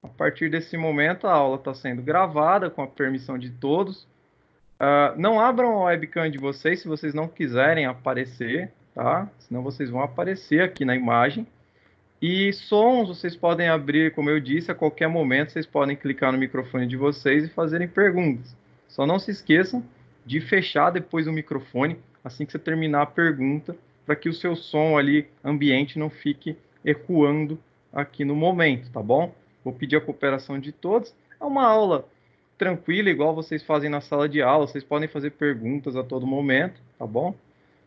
A partir desse momento, a aula está sendo gravada com a permissão de todos. Não abram a webcam de vocês se vocês não quiserem aparecer, tá? Senão vocês vão aparecer aqui na imagem. E sons vocês podem abrir, como eu disse, a qualquer momento vocês podem clicar no microfone de vocês e fazerem perguntas. Só não se esqueçam de fechar depois o microfone assim que você terminar a pergunta, para que o seu som ali ambiente não fique ecoando aqui no momento, tá bom? Vou pedir a cooperação de todos. É uma aula tranquila, igual vocês fazem na sala de aula, vocês podem fazer perguntas a todo momento, tá bom?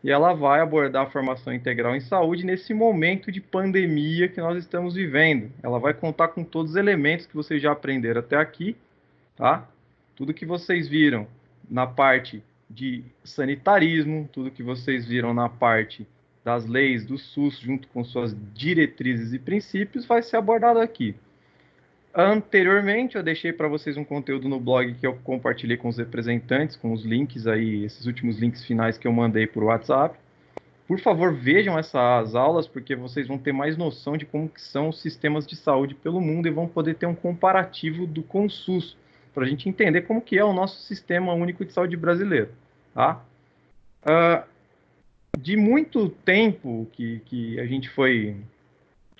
E ela vai abordar a formação integral em saúde nesse momento de pandemia que nós estamos vivendo. Ela vai contar com todos os elementos que vocês já aprenderam até aqui, tá? Tudo que vocês viram na parte de sanitarismo, tudo que vocês viram na parte das leis do SUS, junto com suas diretrizes e princípios, vai ser abordado aqui. Anteriormente, eu deixei para vocês um conteúdo no blog que eu compartilhei com os representantes, com os links aí, esses últimos links finais que eu mandei por WhatsApp. Por favor, vejam essas aulas, porque vocês vão ter mais noção de como que são os sistemas de saúde pelo mundo e vão poder ter um comparativo do com o SUS, para a gente entender como que é o nosso sistema único de saúde brasileiro, tá? De muito tempo que a gente foi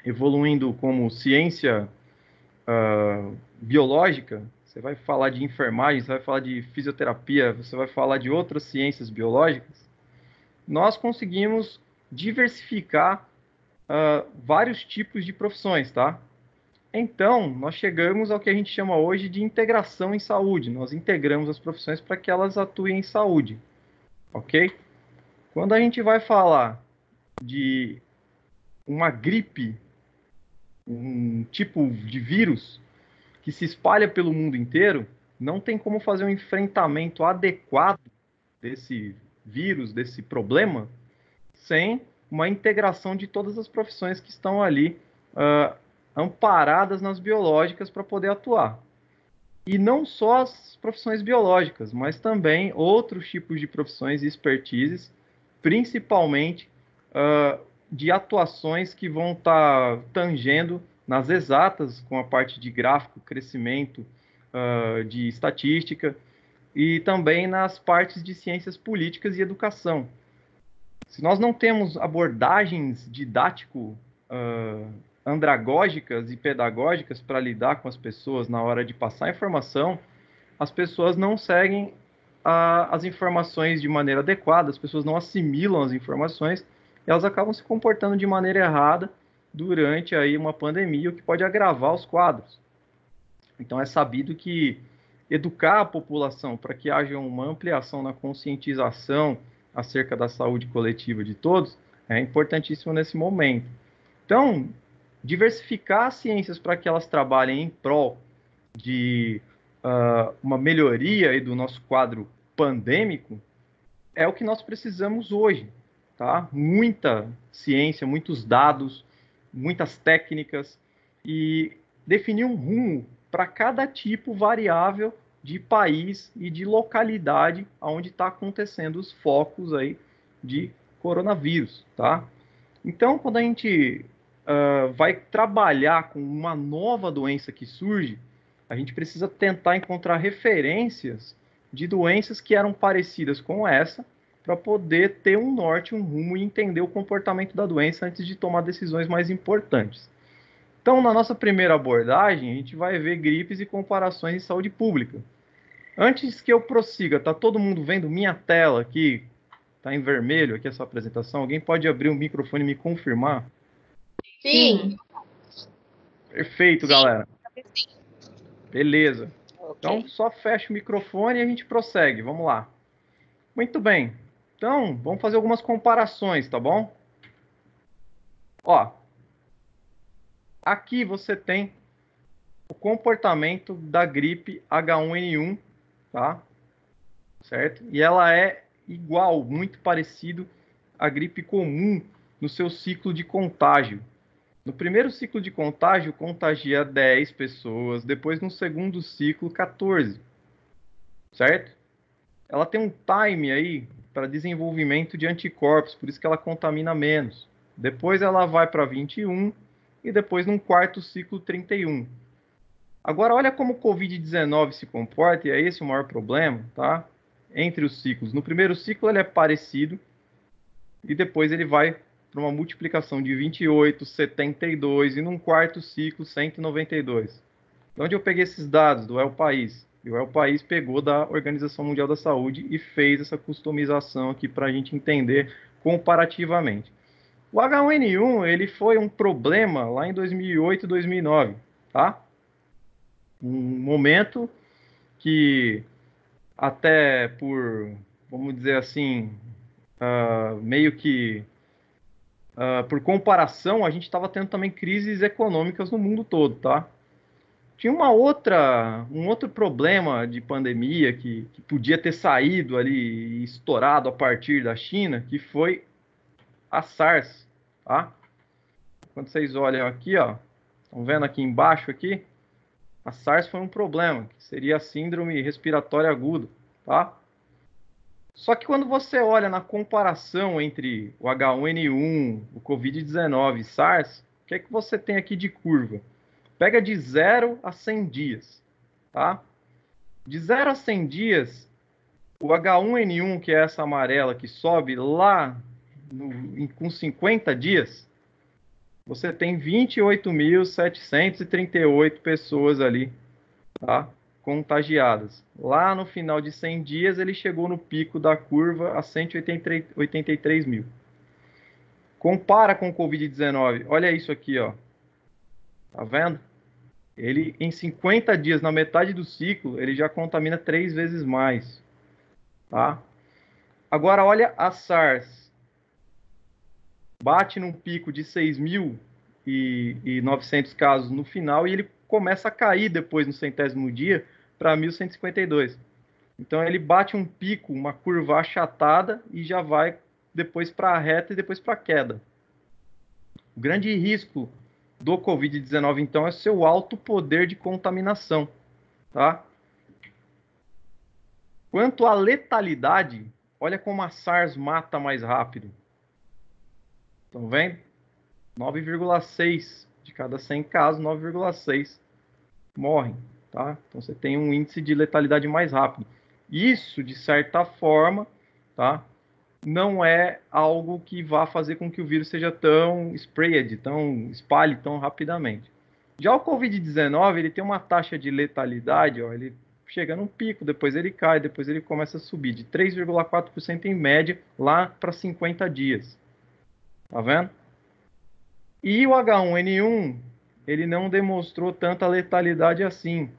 evoluindo como ciência biológica, você vai falar de enfermagem, você vai falar de fisioterapia, você vai falar de outras ciências biológicas, nós conseguimos diversificar vários tipos de profissões, tá? Então, nós chegamos ao que a gente chama hoje de integração em saúde. Nós integramos as profissões para que elas atuem em saúde, ok? Quando a gente vai falar de uma gripe, um tipo de vírus que se espalha pelo mundo inteiro, não tem como fazer um enfrentamento adequado desse vírus, desse problema, sem uma integração de todas as profissões que estão ali amparadas nas biológicas para poder atuar. E não só as profissões biológicas, mas também outros tipos de profissões e expertises, principalmente de atuações que vão estar tangendo nas exatas, com a parte de gráfico, crescimento, de estatística, e também nas partes de ciências políticas e educação. Se nós não temos abordagens didático andragógicas e pedagógicas para lidar com as pessoas na hora de passar a informação, as pessoas não seguem as informações de maneira adequada, as pessoas não assimilam as informações e elas acabam se comportando de maneira errada durante aí uma pandemia, o que pode agravar os quadros. Então é sabido que educar a população para que haja uma ampliação na conscientização acerca da saúde coletiva de todos é importantíssimo nesse momento. Então, diversificar as ciências para que elas trabalhem em prol de uma melhoria aí do nosso quadro pandêmico é o que nós precisamos hoje, tá? Muita ciência, muitos dados, muitas técnicas e definir um rumo para cada tipo variável de país e de localidade onde está acontecendo os focos aí de coronavírus, tá? Então, quando a gente vai trabalhar com uma nova doença que surge, a gente precisa tentar encontrar referências de doenças que eram parecidas com essa, para poder ter um norte, um rumo e entender o comportamento da doença antes de tomar decisões mais importantes. Então, na nossa primeira abordagem, a gente vai ver gripes e comparações em saúde pública. Antes que eu prossiga, tá todo mundo vendo minha tela aqui? Tá em vermelho aqui essa apresentação? Alguém pode abrir o microfone e me confirmar? Sim. Perfeito, galera. Beleza. Então, Ok. só fecha o microfone e a gente prossegue. Vamos lá. Muito bem. Então, vamos fazer algumas comparações, tá bom? Ó, aqui você tem o comportamento da gripe H1N1, tá? Certo? E ela é igual, muito parecido à gripe comum no seu ciclo de contágio. No primeiro ciclo de contágio, contagia 10 pessoas, depois no segundo ciclo, 14, certo? Ela tem um time aí para desenvolvimento de anticorpos, por isso que ela contamina menos. Depois ela vai para 21 e depois num quarto ciclo 31. Agora, olha como o Covid-19 se comporta, e é esse o maior problema, tá? Entre os ciclos. No primeiro ciclo, ele é parecido, e depois ele vai para uma multiplicação de 28, 72, e num quarto ciclo, 192. De onde eu peguei esses dados? Do El País. E o El País pegou da Organização Mundial da Saúde e fez essa customização aqui para a gente entender comparativamente. O H1N1 ele foi um problema lá em 2008, 2009, tá? Um momento que até por, vamos dizer assim, meio que por comparação, a gente estava tendo também crises econômicas no mundo todo, tá? Tinha um outro problema de pandemia que podia ter saído ali e estourado a partir da China, que foi a SARS, tá? Quando vocês olham aqui, ó, estão vendo aqui embaixo aqui, a SARS foi um problema, que seria a síndrome respiratória aguda, tá? Só que quando você olha na comparação entre o H1N1, o Covid-19 e SARS, o que é que você tem aqui de curva? Pega de 0 a 100 dias, tá? De 0 a 100 dias, o H1N1, que é essa amarela que sobe lá com 50 dias, você tem 28.738 pessoas ali, tá? Contagiadas. Lá no final de 100 dias, ele chegou no pico da curva a 183 mil. Compara com o Covid-19. Olha isso aqui, ó. Tá vendo? Ele, em 50 dias, na metade do ciclo, ele já contamina 3 vezes mais. Tá? Agora, olha a SARS. Bate num pico de 6.900 casos no final e ele começa a cair depois, no centésimo dia, para 1.152. Então, ele bate um pico, uma curva achatada e já vai depois para a reta e depois para a queda. O grande risco do Covid-19, então, é seu alto poder de contaminação. Tá? Quanto à letalidade, olha como a SARS mata mais rápido. Estão vendo? 9,6 de cada 100 casos, 9,6 morrem. Tá? Então você tem um índice de letalidade mais rápido. Isso, de certa forma, tá? Não é algo que vá fazer com que o vírus seja tão spread, tão espalhe tão rapidamente. Já o Covid-19, ele tem uma taxa de letalidade, ó, ele chega num pico, depois ele cai, depois ele começa a subir de 3,4% em média lá para 50 dias. Tá vendo? E o H1N1, ele não demonstrou tanta letalidade assim.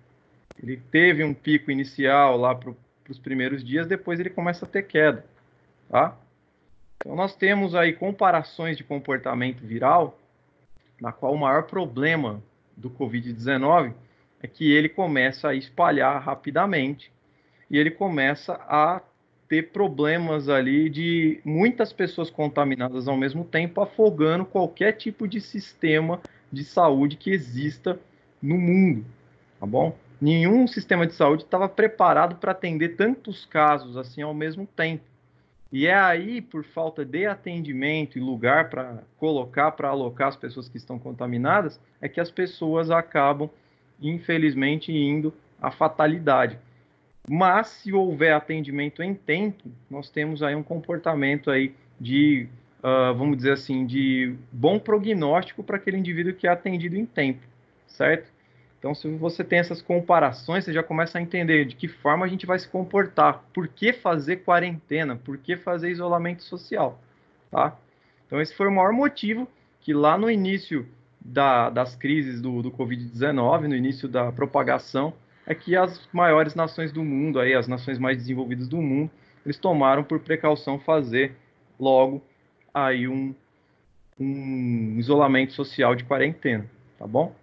Ele teve um pico inicial lá para os primeiros dias, depois ele começa a ter queda, tá? Então nós temos aí comparações de comportamento viral, na qual o maior problema do Covid-19 é que ele começa a espalhar rapidamente e ele começa a ter problemas ali de muitas pessoas contaminadas ao mesmo tempo, afogando qualquer tipo de sistema de saúde que exista no mundo, tá bom? Nenhum sistema de saúde estava preparado para atender tantos casos assim ao mesmo tempo. E é aí, por falta de atendimento e lugar para colocar, para alocar as pessoas que estão contaminadas, é que as pessoas acabam, infelizmente, indo à fatalidade. Mas, se houver atendimento em tempo, nós temos aí um comportamento aí de, vamos dizer assim, de bom prognóstico para aquele indivíduo que é atendido em tempo, certo? Então, se você tem essas comparações, você já começa a entender de que forma a gente vai se comportar. Por que fazer quarentena? Por que fazer isolamento social? Tá? Então, esse foi o maior motivo que lá no início das crises do Covid-19, no início da propagação, é que as maiores nações do mundo, aí, as nações mais desenvolvidas do mundo, eles tomaram por precaução fazer logo aí um isolamento social de quarentena, tá bom?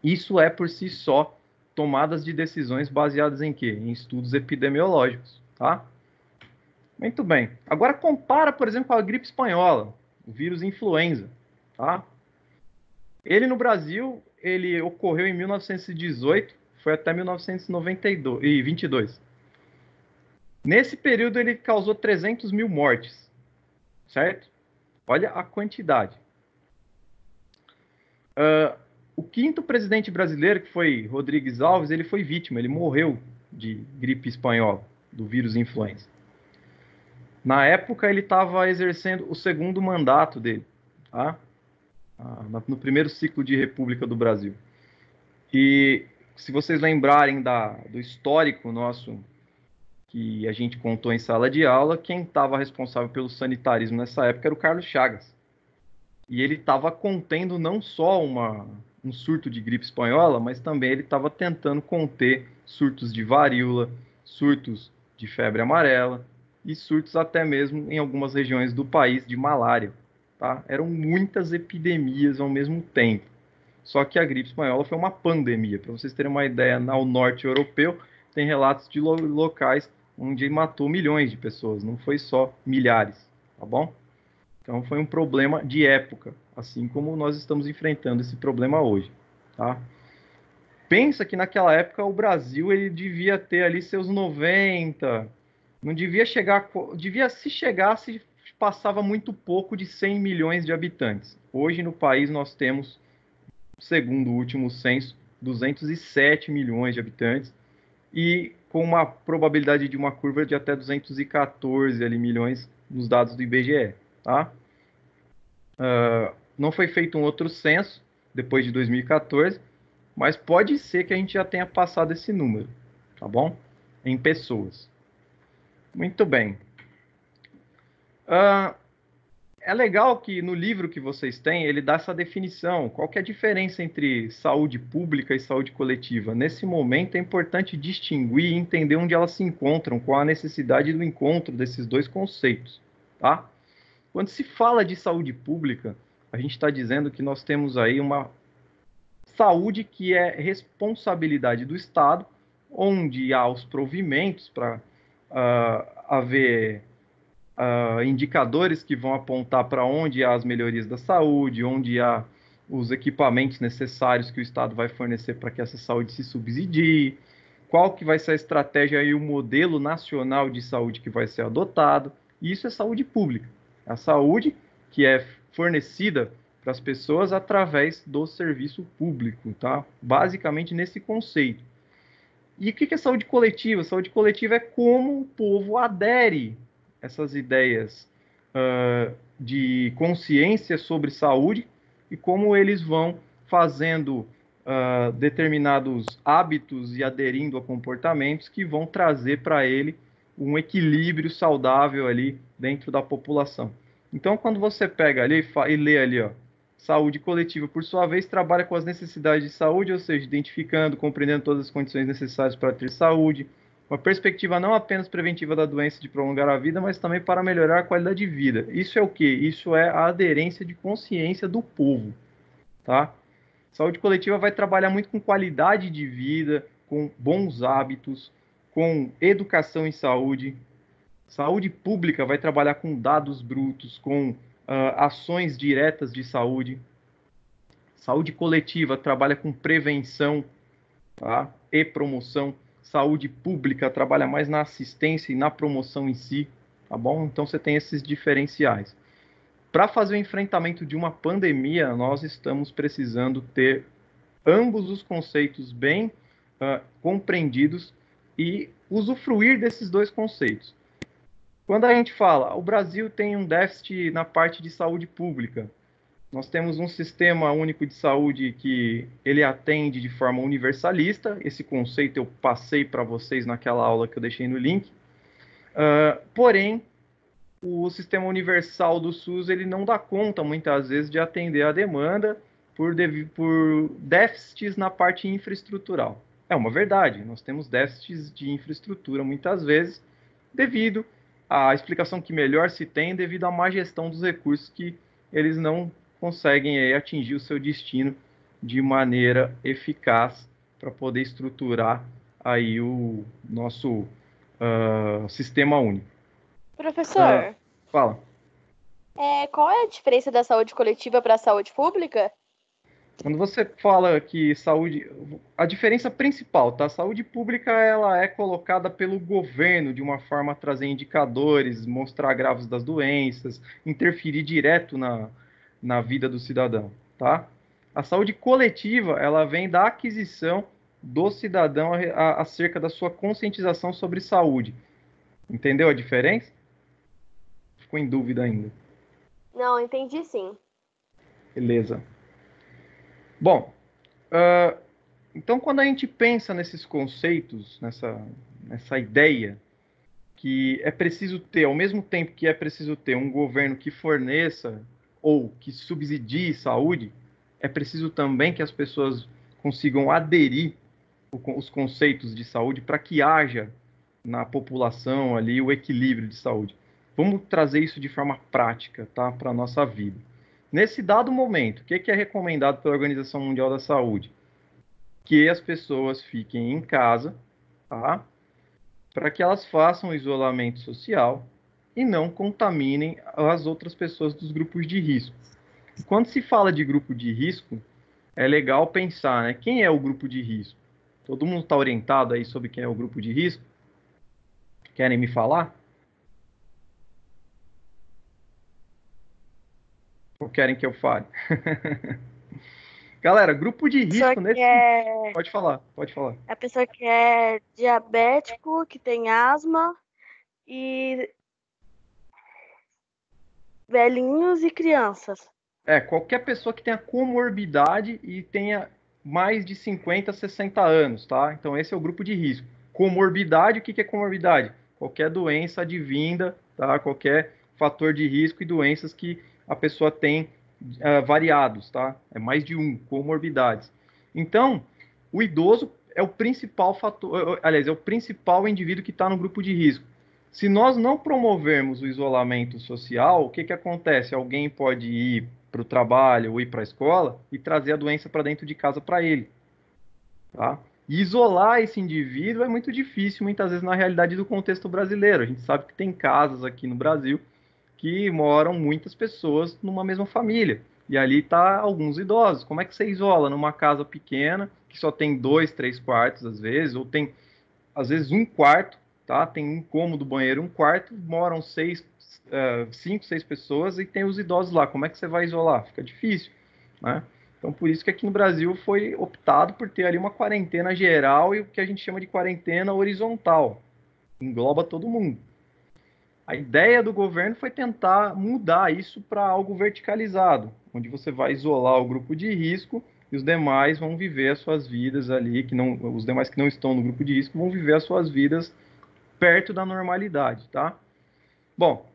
Isso é, por si só, tomadas de decisões baseadas em quê? Em estudos epidemiológicos, tá? Muito bem. Agora compara, por exemplo, com a gripe espanhola, o vírus influenza, tá? Ele no Brasil, ele ocorreu em 1918, foi até 1922. Nesse período ele causou 300 mil mortes, certo? Olha a quantidade. quinto presidente brasileiro, que foi Rodrigues Alves, ele foi vítima, ele morreu de gripe espanhola, do vírus influenza. Na época, ele estava exercendo o segundo mandato dele, tá? No primeiro ciclo de República do Brasil. E se vocês lembrarem do histórico nosso, que a gente contou em sala de aula, quem estava responsável pelo sanitarismo nessa época era o Carlos Chagas. E ele estava contendo não só um surto de gripe espanhola, mas também ele estava tentando conter surtos de varíola, surtos de febre amarela e surtos até mesmo em algumas regiões do país de malária. Tá? Eram muitas epidemias ao mesmo tempo. Só que a gripe espanhola foi uma pandemia. Para vocês terem uma ideia, ao norte europeu tem relatos de locais onde matou milhões de pessoas, não foi só milhares, tá bom? Então foi um problema de época, assim como nós estamos enfrentando esse problema hoje, tá? Pensa que naquela época o Brasil ele devia ter ali seus 90, não devia chegar, devia se chegasse, passava muito pouco de 100 milhões de habitantes. Hoje no país nós temos, segundo o último censo, 207 milhões de habitantes e com uma probabilidade de uma curva de até 214 ali, milhões nos dados do IBGE, tá? Não foi feito um outro censo depois de 2014, mas pode ser que a gente já tenha passado esse número, tá bom? Em pessoas. Muito bem. É legal que no livro que vocês têm, ele dá essa definição. Qual que é a diferença entre saúde pública e saúde coletiva? Nesse momento é importante distinguir e entender onde elas se encontram, qual a necessidade do encontro desses dois conceitos, tá? Quando se fala de saúde pública, a gente está dizendo que nós temos aí uma saúde que é responsabilidade do Estado, onde há os provimentos para haver indicadores que vão apontar para onde há as melhorias da saúde, onde há os equipamentos necessários que o Estado vai fornecer para que essa saúde se subsidie, qual que vai ser a estratégia e o modelo nacional de saúde que vai ser adotado. E isso é saúde pública. A saúde que é fornecida para as pessoas através do serviço público, tá? Basicamente nesse conceito. E o que é saúde coletiva? Saúde coletiva é como o povo adere essas ideias de consciência sobre saúde e como eles vão fazendo determinados hábitos e aderindo a comportamentos que vão trazer para ele um equilíbrio saudável ali dentro da população. Então, quando você pega ali e lê ali, ó, saúde coletiva, por sua vez, trabalha com as necessidades de saúde, ou seja, identificando, compreendendo todas as condições necessárias para ter saúde, uma perspectiva não apenas preventiva da doença de prolongar a vida, mas também para melhorar a qualidade de vida. Isso é o quê? Isso é a aderência de consciência do povo, tá? Saúde coletiva vai trabalhar muito com qualidade de vida, com bons hábitos, com educação em saúde. Saúde pública vai trabalhar com dados brutos, com ações diretas de saúde. Saúde coletiva trabalha com prevenção, tá? E promoção. Saúde pública trabalha mais na assistência e na promoção em si, tá bom? Então você tem esses diferenciais. Para fazer o enfrentamento de uma pandemia, nós estamos precisando ter ambos os conceitos bem compreendidos e usufruir desses dois conceitos. Quando a gente fala, o Brasil tem um déficit na parte de saúde pública, nós temos um sistema único de saúde que ele atende de forma universalista. Esse conceito eu passei para vocês naquela aula que eu deixei no link. Porém, o sistema universal do SUS ele não dá conta, muitas vezes, de atender a demanda por déficits na parte infraestrutural. É uma verdade, nós temos déficits de infraestrutura, muitas vezes, devido à explicação que melhor se tem, devido à má gestão dos recursos que eles não conseguem atingir o seu destino de maneira eficaz para poder estruturar aí o nosso sistema único. Professor, Fala. qual é a diferença da saúde coletiva para a saúde pública? Quando você fala que saúde, a diferença principal, tá? A saúde pública ela é colocada pelo governo de uma forma a trazer indicadores, mostrar agravos das doenças, interferir direto na vida do cidadão, tá? A saúde coletiva, ela vem da aquisição do cidadão acerca da sua conscientização sobre saúde. Entendeu a diferença? Ficou em dúvida ainda. Não, entendi sim. Beleza. Bom, então quando a gente pensa nesses conceitos, nessa ideia que é preciso ter, ao mesmo tempo que é preciso ter um governo que forneça ou que subsidie saúde, é preciso também que as pessoas consigam aderir os conceitos de saúde para que haja na população ali o equilíbrio de saúde. Vamos trazer isso de forma prática, tá, para a nossa vida. Nesse dado momento, o que é recomendado pela Organização Mundial da Saúde? Que as pessoas fiquem em casa, tá, para que elas façam o isolamento social e não contaminem as outras pessoas dos grupos de risco. E quando se fala de grupo de risco, é legal pensar, né? Quem é o grupo de risco? Todo mundo está orientado aí sobre quem é o grupo de risco? Querem me falar? Ou querem que eu fale? Galera, grupo de A pessoa risco que nesse. é Pode falar, pode falar. a pessoa que é diabético, que tem asma e velhinhos e crianças. Qualquer pessoa que tenha comorbidade e tenha mais de 50, 60 anos, tá? Então esse é o grupo de risco. Comorbidade, o que é comorbidade? Qualquer doença advinda, tá? Qualquer fator de risco e doenças que a pessoa tem variados, tá? É mais de um, comorbidades. Então, o idoso é o principal fator, aliás, é o principal indivíduo que está no grupo de risco. Se nós não promovermos o isolamento social, o que acontece? Alguém pode ir para o trabalho ou ir para a escola e trazer a doença para dentro de casa para ele. Tá? E isolar esse indivíduo é muito difícil, muitas vezes, na realidade do contexto brasileiro. A gente sabe que tem casas aqui no Brasil que moram muitas pessoas numa mesma família. E ali está alguns idosos. Como é que você isola numa casa pequena, que só tem 2, 3 quartos, às vezes, ou tem, às vezes, um quarto, tá? Tem um cômodo, banheiro, um quarto, moram 5, 6 pessoas e tem os idosos lá. Como é que você vai isolar? Fica difícil, né? Então, por isso que aqui no Brasil foi optado por ter ali uma quarentena geral e o que a gente chama de quarentena horizontal. Engloba todo mundo. A ideia do governo foi tentar mudar isso para algo verticalizado, onde você vai isolar o grupo de risco e os demais vão viver as suas vidas ali, os demais que não estão no grupo de risco vão viver as suas vidas perto da normalidade, tá? Bom,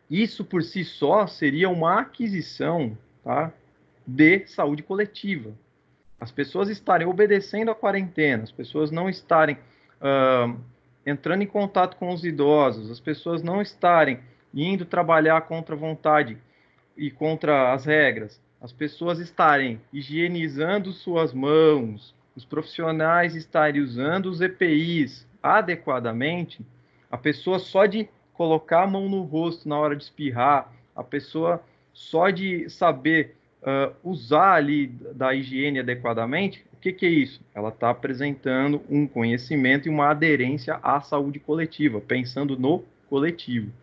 isso por si só seria uma aquisição, tá, de saúde coletiva. As pessoas estarem obedecendo a quarentena, as pessoas não estarem entrando em contato com os idosos, as pessoas não estarem indo trabalhar contra a vontade e contra as regras, as pessoas estarem higienizando suas mãos, os profissionais estarem usando os EPIs adequadamente, a pessoa só de colocar a mão no rosto na hora de espirrar, a pessoa só de saber usar ali da higiene adequadamente, o que é isso? Ela está apresentando um conhecimento e uma aderência à saúde coletiva, pensando no coletivo.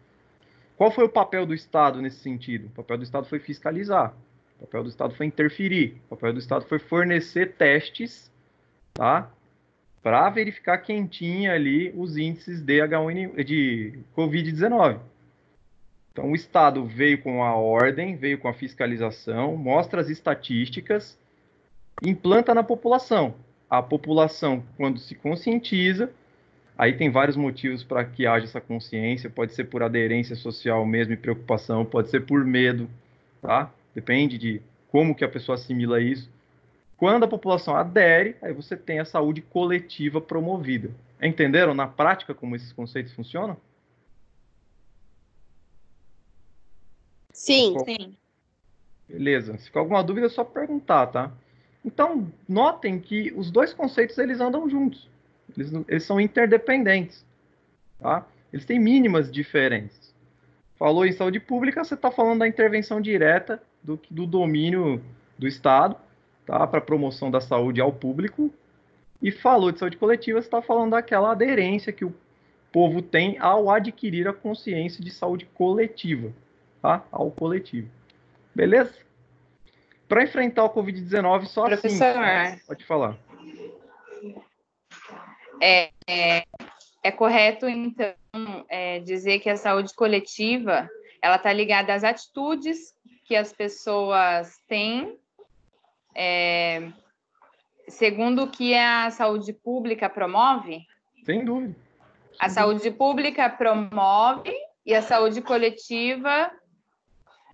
Qual foi o papel do Estado nesse sentido? O papel do Estado foi fiscalizar, o papel do Estado foi interferir, o papel do Estado foi fornecer testes, tá? Para verificar quem tinha ali os índices de de Covid-19. Então, o Estado veio com a ordem, veio com a fiscalização, mostra as estatísticas, implanta na população. A população, quando se conscientiza, aí tem vários motivos para que haja essa consciência, pode ser por aderência social mesmo e preocupação, pode ser por medo, tá? Depende de como que a pessoa assimila isso. Quando a população adere, aí você tem a saúde coletiva promovida. Entenderam na prática como esses conceitos funcionam? Sim, sim. Beleza. Se ficar alguma dúvida, é só perguntar, tá? Então, notem que os dois conceitos eles andam juntos. Eles são interdependentes, tá? Eles têm mínimas diferenças. Falou em saúde pública, você está falando da intervenção direta do domínio do Estado, tá? Para promoção da saúde ao público. E falou de saúde coletiva, você está falando daquela aderência que o povo tem ao adquirir a consciência de saúde coletiva, tá? Ao coletivo. Beleza? Para enfrentar o Covid-19, só assim. Professor, Pode falar. é correto, então, dizer que a saúde coletiva ela está ligada às atitudes que as pessoas têm, segundo o que a saúde pública promove? Sem dúvida. A saúde pública promove e a saúde coletiva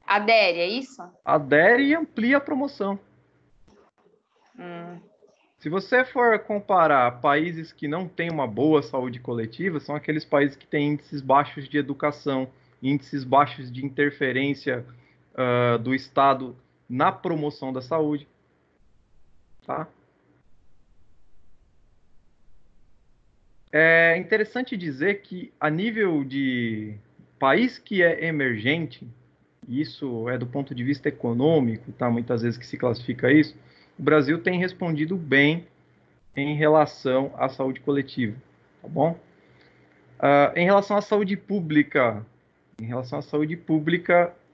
adere, é isso? Adere e amplia a promoção. Se você for comparar países que não têm uma boa saúde coletiva, são aqueles países que têm índices baixos de educação, índices baixos de interferência do Estado na promoção da saúde. Tá? É interessante dizer que, a nível de país que é emergente, isso é do ponto de vista econômico, tá? Muitas vezes que se classifica isso, o Brasil tem respondido bem em relação à saúde coletiva, tá bom? Em relação à saúde pública,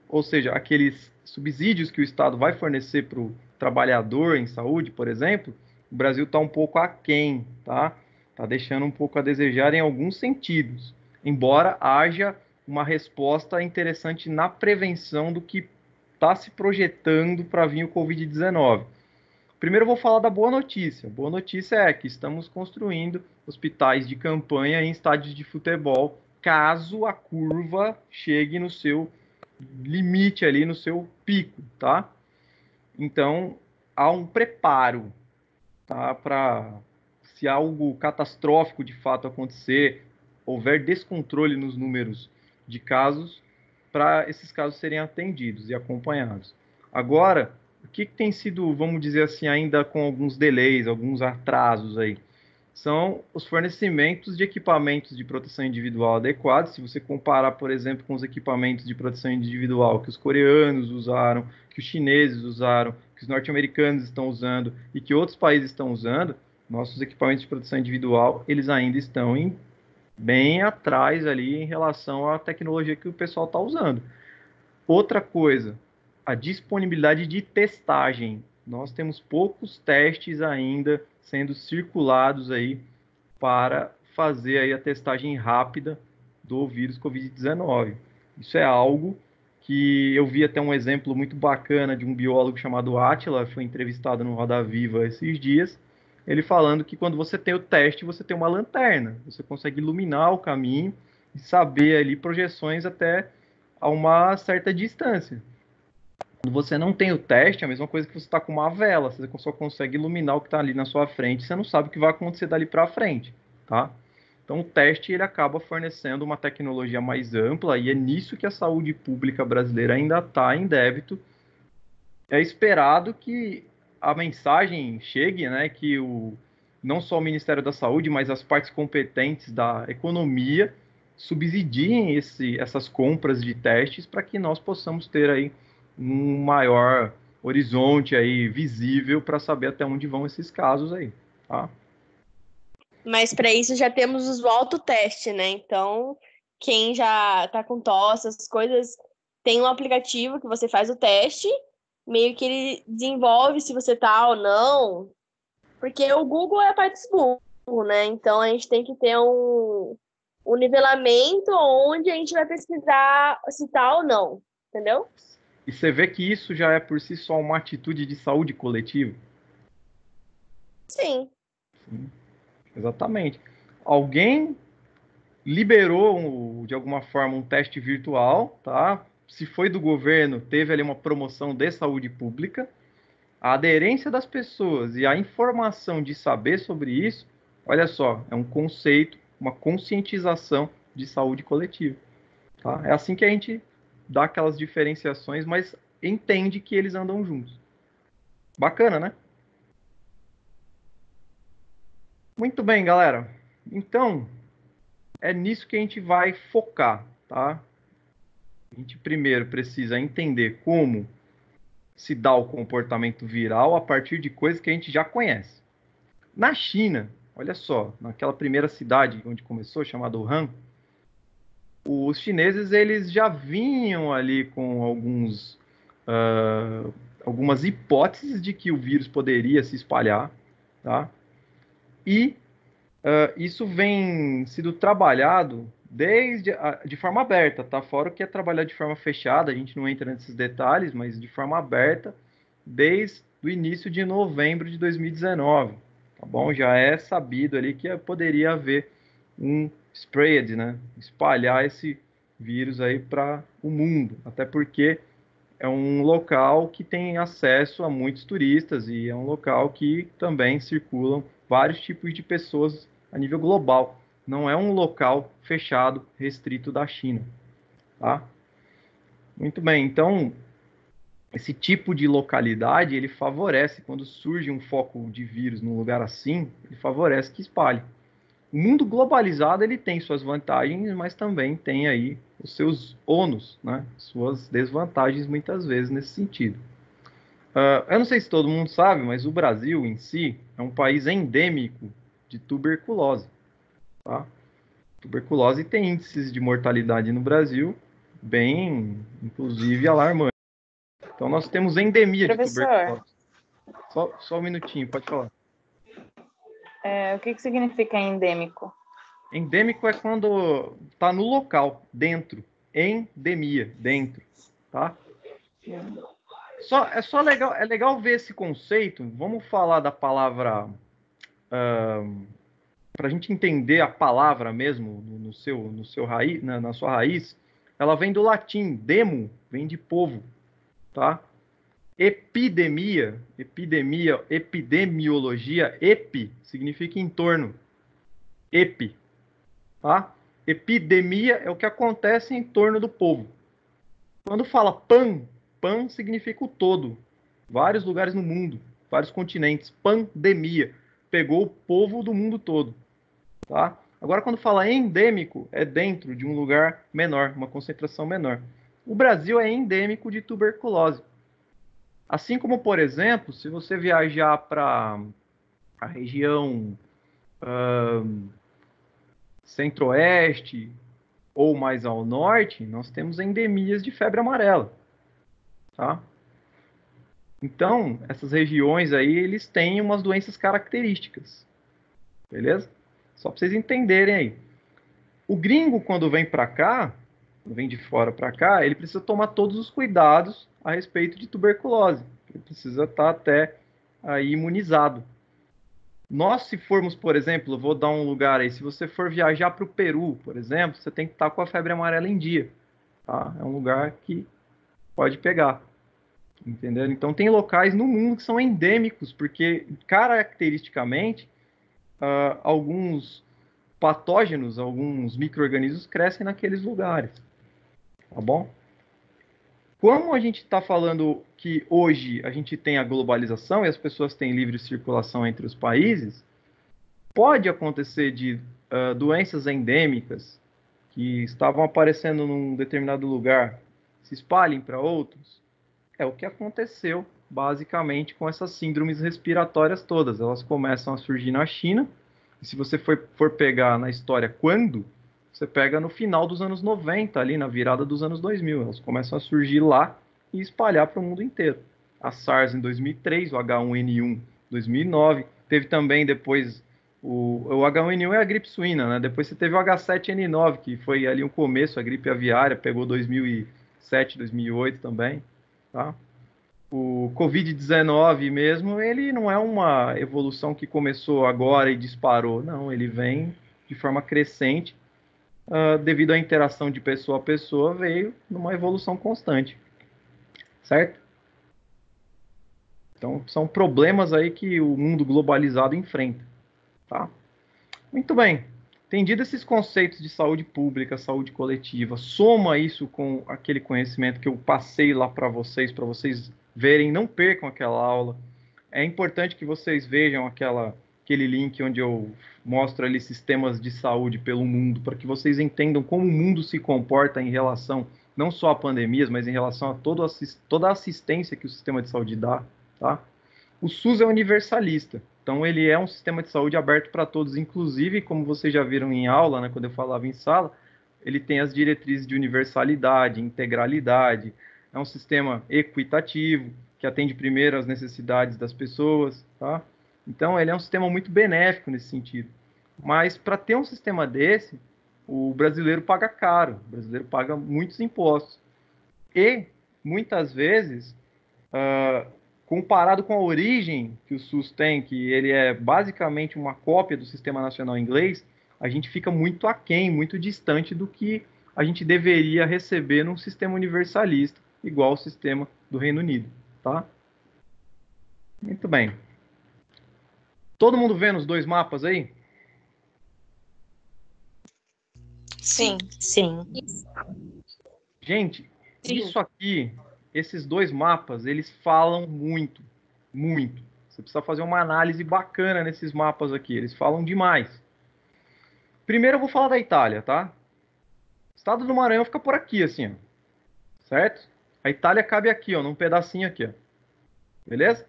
ou seja, aqueles subsídios que o Estado vai fornecer para o trabalhador em saúde, por exemplo, o Brasil está um pouco aquém, tá? Está deixando um pouco a desejar em alguns sentidos, embora haja uma resposta interessante na prevenção do que está se projetando para vir o Covid-19. Primeiro eu vou falar da boa notícia. Boa notícia é que estamos construindo hospitais de campanha em estádios de futebol, caso a curva chegue no seu limite ali, no seu pico, tá? Então, há um preparo, tá? Para se algo catastrófico de fato acontecer, houver descontrole nos números de casos, para esses casos serem atendidos e acompanhados. Agora, o que tem sido, vamos dizer assim, ainda com alguns delays, alguns atrasos aí? São os fornecimentos de equipamentos de proteção individual adequados. Se você comparar, por exemplo, com os equipamentos de proteção individual que os coreanos usaram, que os chineses usaram, que os norte-americanos estão usando e que outros países estão usando, nossos equipamentos de proteção individual, eles ainda estão bem atrás ali em relação à tecnologia que o pessoal está usando. Outra coisa, a disponibilidade de testagem. Nós temos poucos testes ainda sendo circulados aí para fazer aí a testagem rápida do vírus Covid-19. Isso é algo que eu vi até um exemplo muito bacana de um biólogo chamado Átila, foi entrevistado no Roda Viva esses dias, ele falando que quando você tem o teste, você tem uma lanterna, você consegue iluminar o caminho e saber ali projeções até a uma certa distância. Quando você não tem o teste, é a mesma coisa que você está com uma vela, você só consegue iluminar o que está ali na sua frente, você não sabe o que vai acontecer dali para frente, tá? Então o teste ele acaba fornecendo uma tecnologia mais ampla e é nisso que a saúde pública brasileira ainda está em débito. É esperado que a mensagem chegue, né, que não só o Ministério da Saúde, mas as partes competentes da economia subsidiem essas compras de testes para que nós possamos ter aí um maior horizonte aí visível para saber até onde vão esses casos aí, tá? Mas para isso já temos os autoteste, né? Então, quem já tá com tosse, essas coisas, tem um aplicativo que você faz o teste, meio que ele desenvolve se você tá ou não. Porque o Google é a parte dos burros, né? Então a gente tem que ter um nivelamento onde a gente vai pesquisar se tá ou não, entendeu? E você vê que isso já é por si só uma atitude de saúde coletiva? Sim. Sim, exatamente. Alguém liberou, de alguma forma, um teste virtual, tá? Se foi do governo, teve ali uma promoção de saúde pública. A aderência das pessoas e a informação de saber sobre isso, olha só, é um conceito, uma conscientização de saúde coletiva. Tá? É assim que a gente dá aquelas diferenciações, mas entende que eles andam juntos. Bacana, né? Muito bem, galera. Então, é nisso que a gente vai focar, tá? A gente primeiro precisa entender como se dá o comportamento viral a partir de coisas que a gente já conhece. Na China, olha só, naquela primeira cidade onde começou, chamada Wuhan, os chineses eles já vinham ali com algumas hipóteses de que o vírus poderia se espalhar, tá? E isso vem sido trabalhado de forma aberta, tá? Fora o que é trabalhar de forma fechada, a gente não entra nesses detalhes, mas de forma aberta, desde o início de novembro de 2019, tá bom? Já é sabido ali que poderia haver um spread, né? Espalhar esse vírus aí para o mundo, até porque é um local que tem acesso a muitos turistas e é um local que também circulam vários tipos de pessoas a nível global. Não é um local fechado, restrito da China, tá? Muito bem, então esse tipo de localidade ele favorece quando surge um foco de vírus num lugar assim, ele favorece que espalhe. O mundo globalizado ele tem suas vantagens, mas também tem aí os seus ônus, né? Suas desvantagens muitas vezes nesse sentido. Eu não sei se todo mundo sabe, mas o Brasil em si é um país endêmico de tuberculose. Tá? Tuberculose tem índices de mortalidade no Brasil bem, inclusive, alarmantes. Então nós temos endemia de tuberculose. Só um minutinho, pode falar. O que significa endêmico? Endêmico é quando está no local, dentro. Endemia, dentro, tá? É legal ver esse conceito. Vamos falar da palavra para a gente entender a palavra mesmo no seu raiz, na sua raiz. Ela vem do latim, demo, vem de povo, tá? Epidemiologia, epi significa em torno, epi, tá? Epidemia é o que acontece em torno do povo. Quando fala pan significa o todo, vários lugares no mundo, vários continentes, pandemia, pegou o povo do mundo todo, tá? Agora, quando fala endêmico, é dentro de um lugar menor, uma concentração menor. O Brasil é endêmico de tuberculose. Assim como, por exemplo, se você viajar para a região centro-oeste ou mais ao norte, nós temos endemias de febre amarela, tá? Então, essas regiões aí, eles têm umas doenças características, beleza? Só para vocês entenderem aí. O gringo, quando vem para cá, vem de fora para cá, ele precisa tomar todos os cuidados a respeito de tuberculose. Ele precisa estar até aí imunizado. Nós, se formos, por exemplo, eu vou dar um lugar aí, se você for viajar para o Peru, por exemplo, você tem que estar com a febre amarela em dia. Tá? É um lugar que pode pegar. Entendeu? Então, tem locais no mundo que são endêmicos, porque, caracteristicamente, alguns patógenos, alguns micro-organismos crescem naqueles lugares. Tá bom? Como a gente está falando que hoje a gente tem a globalização e as pessoas têm livre circulação entre os países, pode acontecer de doenças endêmicas que estavam aparecendo num determinado lugar se espalhem para outros. É o que aconteceu basicamente com essas síndromes respiratórias todas. Elas começam a surgir na China. E se você for pegar na história quando, você pega no final dos anos 90, ali na virada dos anos 2000. Elas começam a surgir lá e espalhar para o mundo inteiro. A SARS em 2003, o H1N1 em 2009. Teve também depois o H1N1 é a gripe suína, né? Depois você teve o H7N9, que foi ali o começo, a gripe aviária, pegou 2007, 2008 também, tá? O Covid-19 mesmo, ele não é uma evolução que começou agora e disparou. Não, ele vem de forma crescente, devido à interação de pessoa a pessoa, veio numa evolução constante. Certo? Então, são problemas aí que o mundo globalizado enfrenta. Tá? Muito bem. Entendido esses conceitos de saúde pública, saúde coletiva, soma isso com aquele conhecimento que eu passei lá para vocês verem, não percam aquela aula. É importante que vocês vejam aquele link onde eu mostro ali sistemas de saúde pelo mundo, para que vocês entendam como o mundo se comporta em relação não só a pandemias, mas em relação a toda a assistência que o sistema de saúde dá. Tá? O SUS é universalista, então ele é um sistema de saúde aberto para todos, inclusive, como vocês já viram em aula, né, quando eu falava em sala, ele tem as diretrizes de universalidade, integralidade, é um sistema equitativo, que atende primeiro as necessidades das pessoas, tá? Então, ele é um sistema muito benéfico nesse sentido. Mas, para ter um sistema desse, o brasileiro paga caro, o brasileiro paga muitos impostos. E, muitas vezes, comparado com a origem que o SUS tem, que ele é basicamente uma cópia do Sistema Nacional Inglês, a gente fica muito aquém, muito distante do que a gente deveria receber num sistema universalista, igual o sistema do Reino Unido, tá? Muito bem. Todo mundo vendo os dois mapas aí? Sim. Sim. Gente, Sim. isso aqui, esses dois mapas, eles falam muito, muito. Você precisa fazer uma análise bacana nesses mapas aqui, eles falam demais. Primeiro eu vou falar da Itália, tá? O estado do Maranhão fica por aqui, assim, ó. Certo? A Itália cabe aqui, ó, num pedacinho aqui, ó. Beleza?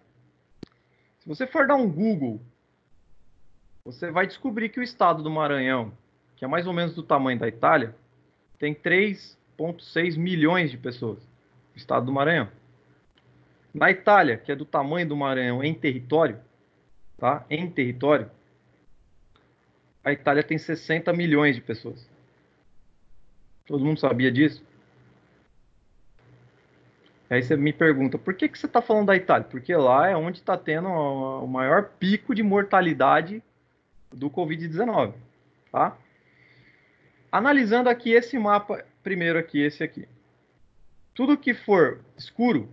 Se você for dar um Google, você vai descobrir que o estado do Maranhão, que é mais ou menos do tamanho da Itália, tem 3,6 milhões de pessoas. O estado do Maranhão. Na Itália, que é do tamanho do Maranhão em território, tá? Em território, a Itália tem 60 milhões de pessoas. Todo mundo sabia disso? Aí você me pergunta, por que você está falando da Itália? Porque lá é onde está tendo o maior pico de mortalidade do Covid-19, tá? Analisando aqui esse mapa, primeiro aqui, esse aqui. Tudo que for escuro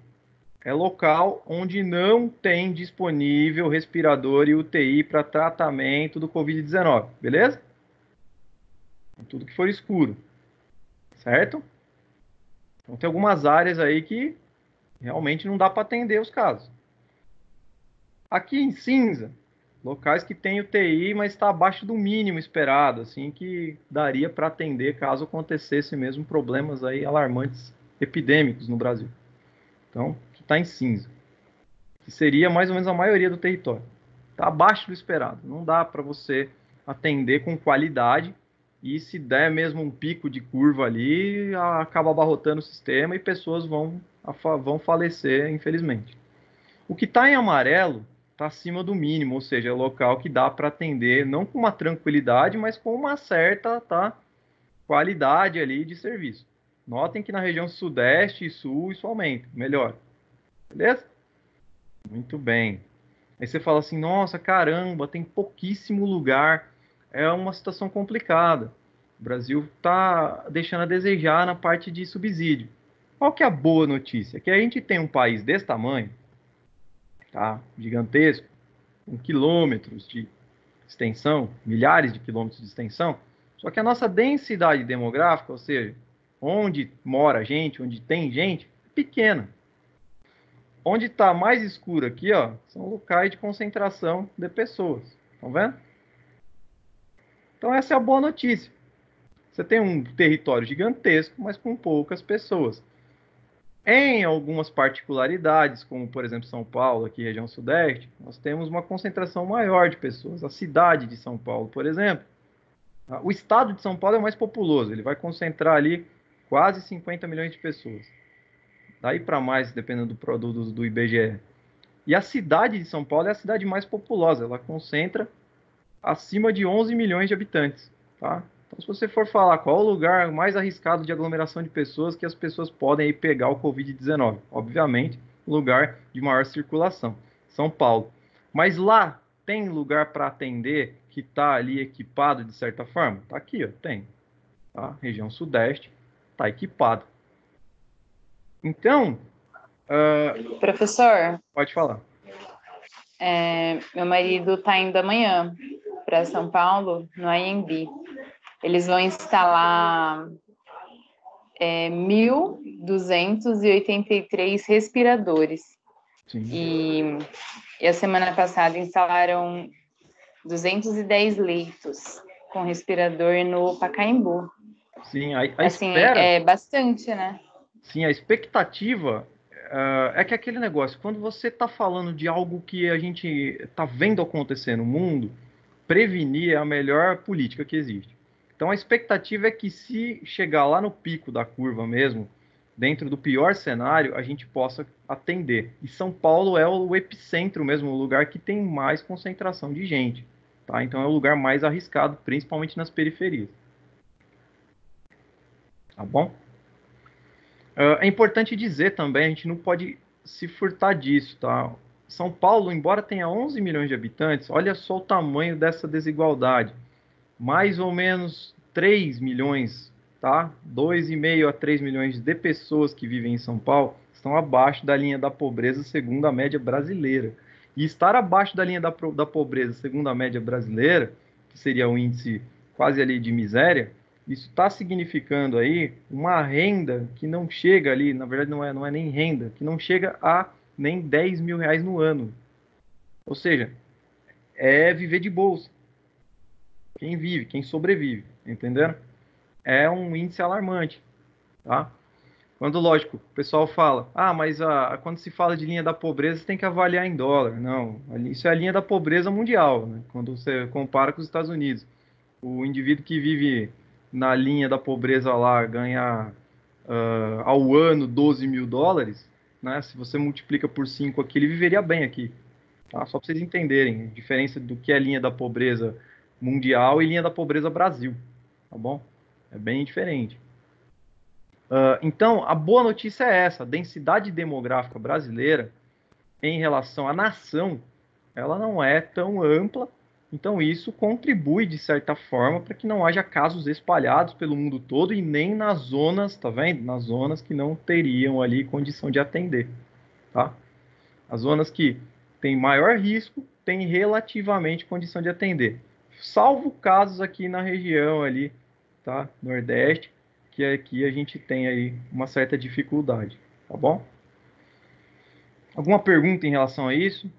é local onde não tem disponível respirador e UTI para tratamento do Covid-19, beleza? Tudo que for escuro, certo? Então tem algumas áreas aí que realmente não dá para atender os casos. Aqui em cinza, locais que tem UTI, mas está abaixo do mínimo esperado, assim, que daria para atender caso acontecesse mesmo problemas aí alarmantes epidêmicos no Brasil. Então, que está em cinza, que seria mais ou menos a maioria do território. Está abaixo do esperado. Não dá para você atender com qualidade e se der mesmo um pico de curva ali, acaba abarrotando o sistema e pessoas vão falecer, infelizmente. O que está em amarelo está acima do mínimo, ou seja, é local que dá para atender, não com uma tranquilidade, mas com uma certa qualidade ali de serviço. Notem que na região sudeste e sul isso aumenta, melhor. Beleza? Muito bem. Aí você fala assim, nossa, caramba, tem pouquíssimo lugar, é uma situação complicada. O Brasil está deixando a desejar na parte de subsídio. Qual que é a boa notícia? Que a gente tem um país desse tamanho, tá? Gigantesco, com quilômetros de extensão, milhares de quilômetros de extensão, só que a nossa densidade demográfica, ou seja, onde mora gente, onde tem gente, é pequena. Onde está mais escuro aqui, ó, são locais de concentração de pessoas. Estão vendo? Então essa é a boa notícia. Você tem um território gigantesco, mas com poucas pessoas. Em algumas particularidades, como por exemplo São Paulo, aqui região sudeste, nós temos uma concentração maior de pessoas. A cidade de São Paulo, por exemplo, o estado de São Paulo é o mais populoso, ele vai concentrar ali quase 50 milhões de pessoas. Daí para mais, dependendo do produto do IBGE. E a cidade de São Paulo é a cidade mais populosa, ela concentra acima de 11 milhões de habitantes, tá? Então, se você for falar qual é o lugar mais arriscado de aglomeração de pessoas, que as pessoas podem ir pegar o Covid-19, obviamente, lugar de maior circulação, São Paulo. Mas lá tem lugar para atender que está ali equipado de certa forma? Tá aqui, ó, tem. Tá? Região sudeste está equipado. Então, Professor, pode falar. meu marido está indo amanhã para São Paulo, no AMB. Eles vão instalar 1.283 respiradores. Sim. E a semana passada instalaram 210 leitos com respirador no Pacaembu. Sim, a assim, espera... é bastante, né? Sim, a expectativa é que aquele negócio, quando você está falando de algo que a gente está vendo acontecer no mundo, prevenir é a melhor política que existe. Então a expectativa é que se chegar lá no pico da curva mesmo, dentro do pior cenário, a gente possa atender. E São Paulo é o epicentro mesmo, o lugar que tem mais concentração de gente. Tá? Então é o lugar mais arriscado, principalmente nas periferias. Tá bom? É importante dizer também, a gente não pode se furtar disso, tá? São Paulo, embora tenha 11 milhões de habitantes, olha só o tamanho dessa desigualdade. Mais ou menos 3 milhões, tá? 2,5 a 3 milhões de pessoas que vivem em São Paulo estão abaixo da linha da pobreza segundo a média brasileira. E estar abaixo da linha da pobreza segundo a média brasileira, que seria o índice quase ali de miséria, isso está significando aí uma renda que não chega ali, na verdade não é nem renda, que não chega a nem 10 mil reais no ano. Ou seja, é viver de bolsa. Quem vive, quem sobrevive, entenderam? É um índice alarmante, tá? Quando, lógico, o pessoal fala, mas quando se fala de linha da pobreza, você tem que avaliar em dólar. Não, isso é a linha da pobreza mundial, né? Quando você compara com os Estados Unidos. O indivíduo que vive na linha da pobreza lá ganha ao ano 12 mil dólares, né? Se você multiplica por 5 aqui, ele viveria bem aqui. Tá? Só para vocês entenderem a diferença do que é linha da pobreza mundial e linha da pobreza Brasil. Tá bom? É bem diferente. Então, a boa notícia é essa: a densidade demográfica brasileira em relação à nação, ela não é tão ampla. Então, isso contribui, de certa forma, para que não haja casos espalhados pelo mundo todo e nem nas zonas, tá vendo? Nas zonas que não teriam ali condição de atender, tá? As zonas que têm maior risco têm relativamente condição de atender. Salvo casos aqui na região ali, tá? Nordeste, que aqui a gente tem aí uma certa dificuldade, tá bom? Alguma pergunta em relação a isso?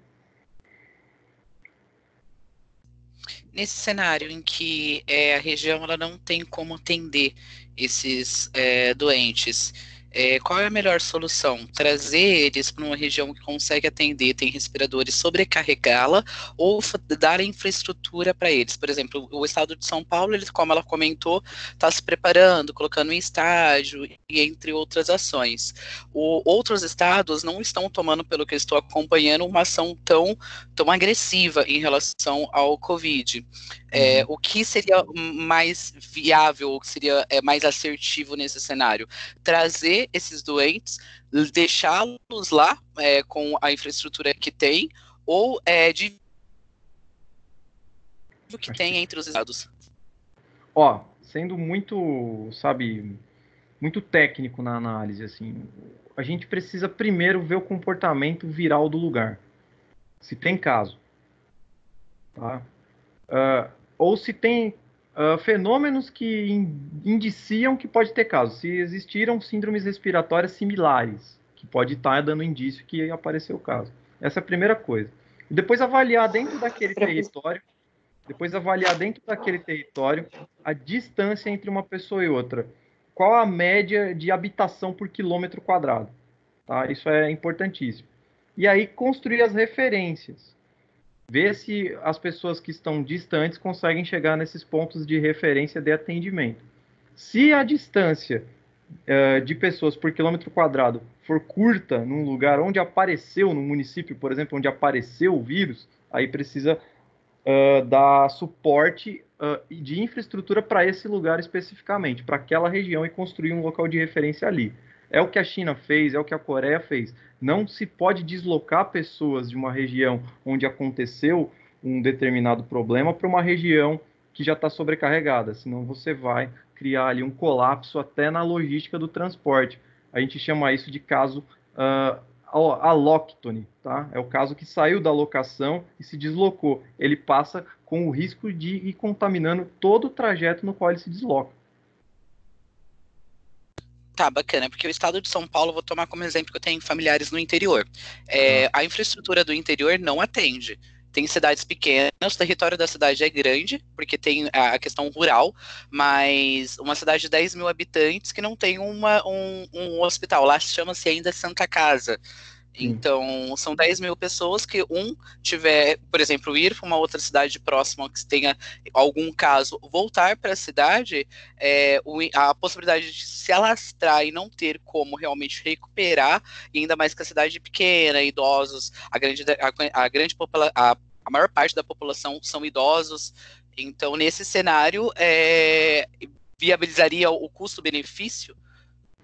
Nesse cenário em que a região ela não tem como atender esses doentes, qual é a melhor solução? Trazer eles para uma região que consegue atender, tem respiradores, sobrecarregá-la ou dar infraestrutura para eles? Por exemplo, o estado de São Paulo, ele, como ela comentou, está se preparando, colocando em estágio, e entre outras ações. Outros estados não estão tomando, pelo que eu estou acompanhando, uma ação tão agressiva em relação ao Covid. O que seria mais viável, o que seria mais assertivo nesse cenário? Trazer esses doentes, deixá-los lá com a infraestrutura que tem, ou dividir o que tem entre os estados? Sendo muito, muito técnico na análise, assim, a gente precisa primeiro ver o comportamento viral do lugar. Se tem caso. Tá? Ou se tem fenômenos que indiciam que pode ter caso. Se existiram síndromes respiratórias similares, que pode estar dando indício que apareceu o caso. Essa é a primeira coisa. E depois avaliar dentro daquele território, a distância entre uma pessoa e outra. Qual a média de habitação por quilômetro quadrado? Tá? Isso é importantíssimo. E aí construir as referências. Ver se as pessoas que estão distantes conseguem chegar nesses pontos de referência de atendimento. Se a distância de pessoas por quilômetro quadrado for curta num lugar onde apareceu, no município, por exemplo, onde apareceu o vírus, aí precisa dar suporte de infraestrutura para esse lugar especificamente, para aquela região, e construir um local de referência ali. É o que a China fez, é o que a Coreia fez. Não se pode deslocar pessoas de uma região onde aconteceu um determinado problema para uma região que já está sobrecarregada, senão você vai criar ali um colapso até na logística do transporte. A gente chama isso de caso alóctone, tá? É o caso que saiu da locação e se deslocou. Ele passa com o risco de ir contaminando todo o trajeto no qual ele se desloca. Tá, bacana, porque o estado de São Paulo, vou tomar como exemplo que eu tenho familiares no interior. A infraestrutura do interior não atende. Tem cidades pequenas, o território da cidade é grande, porque tem a questão rural, mas uma cidade de 10 mil habitantes que não tem um hospital. Lá chama-se ainda Santa Casa. Então, são 10 mil pessoas que tiver, por exemplo, ir para uma outra cidade próxima que tenha algum caso, voltar para a cidade, a possibilidade de se alastrar e não ter como realmente recuperar, e ainda mais que a cidade é pequena, idosos, a maior parte da população são idosos. Então, nesse cenário, viabilizaria o custo-benefício.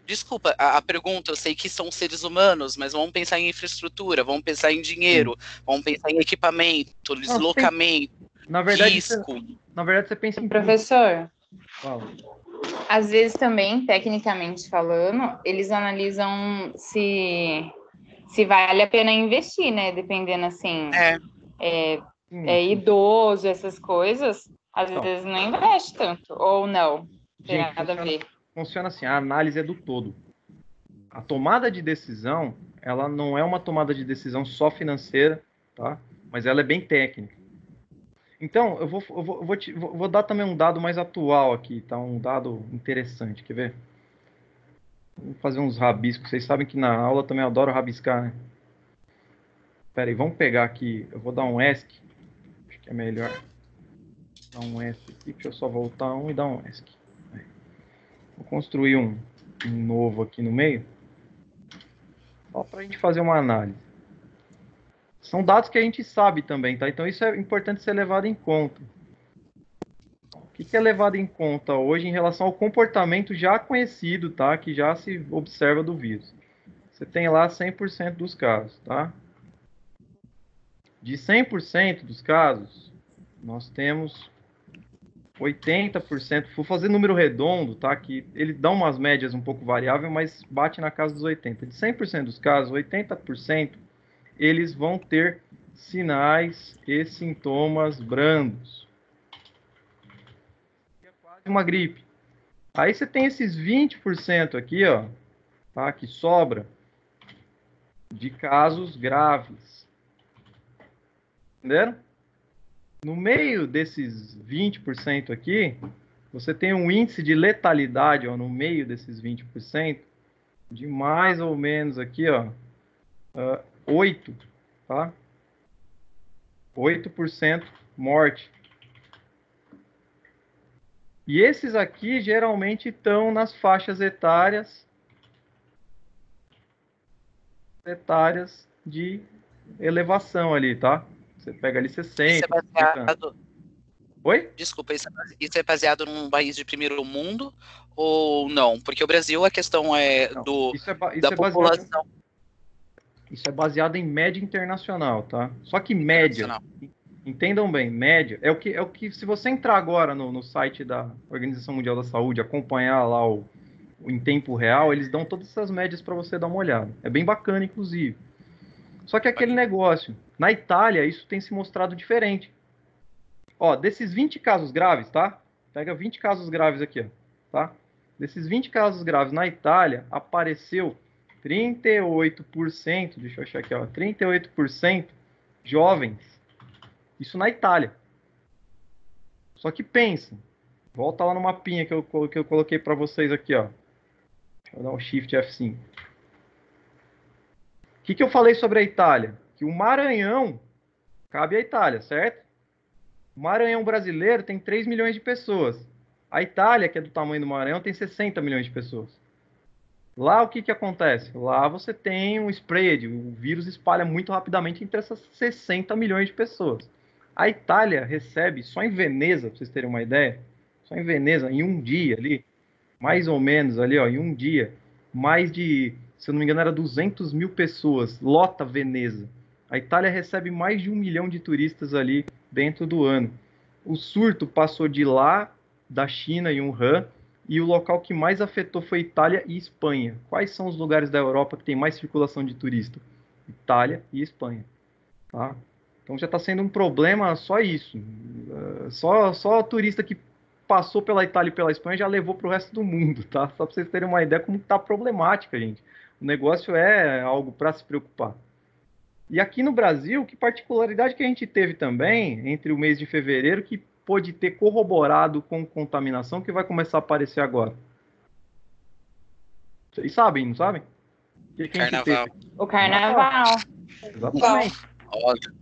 Desculpa, a pergunta, eu sei que são seres humanos, mas vamos pensar em infraestrutura, vamos pensar em dinheiro, vamos pensar em equipamento, deslocamento, na verdade, risco. Na verdade, você pensa em Professor, Fala. Às vezes também, tecnicamente falando, eles analisam se vale a pena investir, né? Dependendo, assim, idoso, essas coisas, às vezes não investe tanto, ou não, tem nada a ver. Funciona assim, a análise é do todo. A tomada de decisão, ela não é uma tomada de decisão só financeira, tá? Mas ela é bem técnica. Então, eu vou dar também um dado mais atual aqui, tá? Um dado interessante, quer ver? Vamos fazer uns rabiscos. Vocês sabem que na aula também eu adoro rabiscar, né? Pera aí, vamos pegar aqui. Eu vou dar um ESC. Acho que é melhor. Dar um ESC aqui. Deixa eu só voltar um e dar um ESC. Vou construir um novo aqui no meio. Só para a gente fazer uma análise. São dados que a gente sabe também, tá? Então isso é importante ser levado em conta. O que é levado em conta hoje em relação ao comportamento já conhecido, tá? Que já se observa do vírus. Você tem lá 100% dos casos, tá? De 100% dos casos, nós temos 80%, vou fazer número redondo, tá? Que ele dá umas médias um pouco variáveis, mas bate na casa dos 80%. De 100% dos casos, 80% eles vão ter sinais e sintomas brandos. É quase uma gripe. Aí você tem esses 20% aqui, ó, tá? Que sobra de casos graves. Entenderam? No meio desses 20% aqui, você tem um índice de letalidade, ó, no meio desses 20%, de mais ou menos aqui, ó, 8, tá? 8% morte. E esses aqui geralmente estão nas faixas etárias de elevação ali, tá? Você pega ali 60. Isso é baseado... Oi? Desculpa, isso é baseado num país de primeiro mundo ou não? Porque o Brasil, a questão é Não, da população. Isso é baseado em média internacional, tá? Só que média, entendam bem, média é o que se você entrar agora no site da Organização Mundial da Saúde, acompanhar lá em tempo real, eles dão todas essas médias para você dar uma olhada. É bem bacana, inclusive. Só que aquele negócio, na Itália, isso tem se mostrado diferente. Ó, desses 20 casos graves, tá? Pega 20 casos graves aqui, ó, tá? Desses 20 casos graves na Itália, apareceu 38%, deixa eu achar aqui, ó, 38% jovens. Isso na Itália. Só que pensa, volta lá no mapinha que eu coloquei para vocês aqui, ó. Deixa eu dar um Shift F5. O que eu falei sobre a Itália? Que o Maranhão cabe à Itália, certo? O Maranhão brasileiro tem 3 milhões de pessoas. A Itália, que é do tamanho do Maranhão, tem 60 milhões de pessoas. Lá o que acontece? Lá você tem um spread, o vírus espalha muito rapidamente entre essas 60 milhões de pessoas. A Itália recebe, só em Veneza, para vocês terem uma ideia, só em Veneza, em um dia ali, mais ou menos ali, ó, em um dia, mais de, se eu não me engano, era 200 mil pessoas, lota Veneza. A Itália recebe mais de 1 milhão de turistas ali dentro do ano. O surto passou de lá, da China e Wuhan, e o local que mais afetou foi Itália e Espanha. Quais são os lugares da Europa que tem mais circulação de turista? Itália e Espanha. Tá? Então já está sendo um problema só isso. Só turista que passou pela Itália e pela Espanha já levou para o resto do mundo. Tá? Só para vocês terem uma ideia como está problemática, gente. O negócio é algo para se preocupar. E aqui no Brasil, que particularidade que a gente teve também entre o mês de fevereiro que pode ter corroborado com contaminação que vai começar a aparecer agora? Vocês sabem, não sabem? que a gente teve? O carnaval. Exatamente. Óbvio.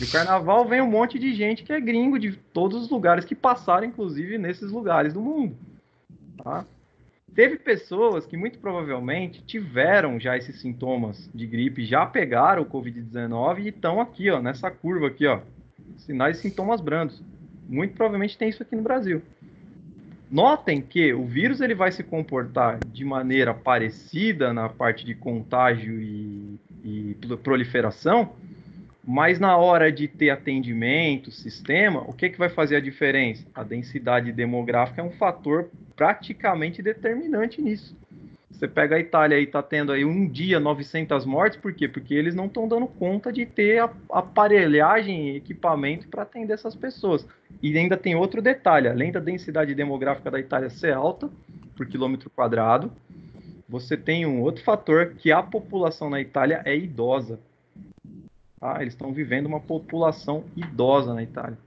E o carnaval vem um monte de gente que é gringo de todos os lugares que passaram, inclusive nesses lugares do mundo. Tá? Teve pessoas que muito provavelmente tiveram já esses sintomas de gripe, já pegaram o Covid-19 e estão aqui, ó, nessa curva aqui, ó, sinais e sintomas brandos. Muito provavelmente tem isso aqui no Brasil. Notem que o vírus ele vai se comportar de maneira parecida na parte de contágio e proliferação, mas na hora de ter atendimento, sistema, o que vai fazer a diferença? A densidade demográfica é um fator praticamente determinante nisso. Você pega a Itália e está tendo aí um dia 900 mortes, por quê? Porque eles não estão dando conta de ter aparelhagem e equipamento para atender essas pessoas. E ainda tem outro detalhe, além da densidade demográfica da Itália ser alta por quilômetro quadrado, você tem um outro fator, que a população na Itália é idosa. Tá? Eles estão vivendo uma população idosa na Itália.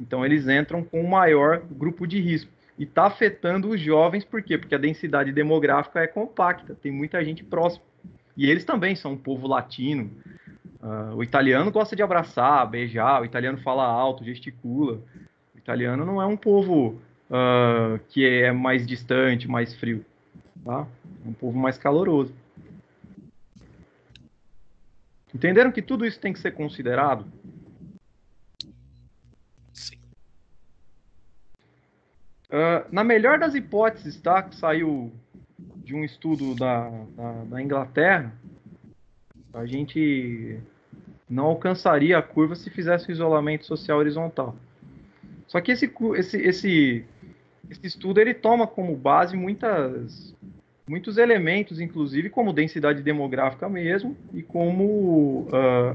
Então eles entram com o maior grupo de risco. E está afetando os jovens, por quê? Porque a densidade demográfica é compacta, tem muita gente próxima. E eles também são um povo latino. O italiano gosta de abraçar, beijar, o italiano fala alto, gesticula. O italiano não é um povo que é mais distante, mais frio. Tá? É um povo mais caloroso. Entenderam que tudo isso tem que ser considerado? Sim. Na melhor das hipóteses, tá? Que saiu de um estudo da Inglaterra, a gente não alcançaria a curva se fizesse o isolamento social horizontal. Só que esse estudo ele toma como base muitos elementos, inclusive como densidade demográfica mesmo, e como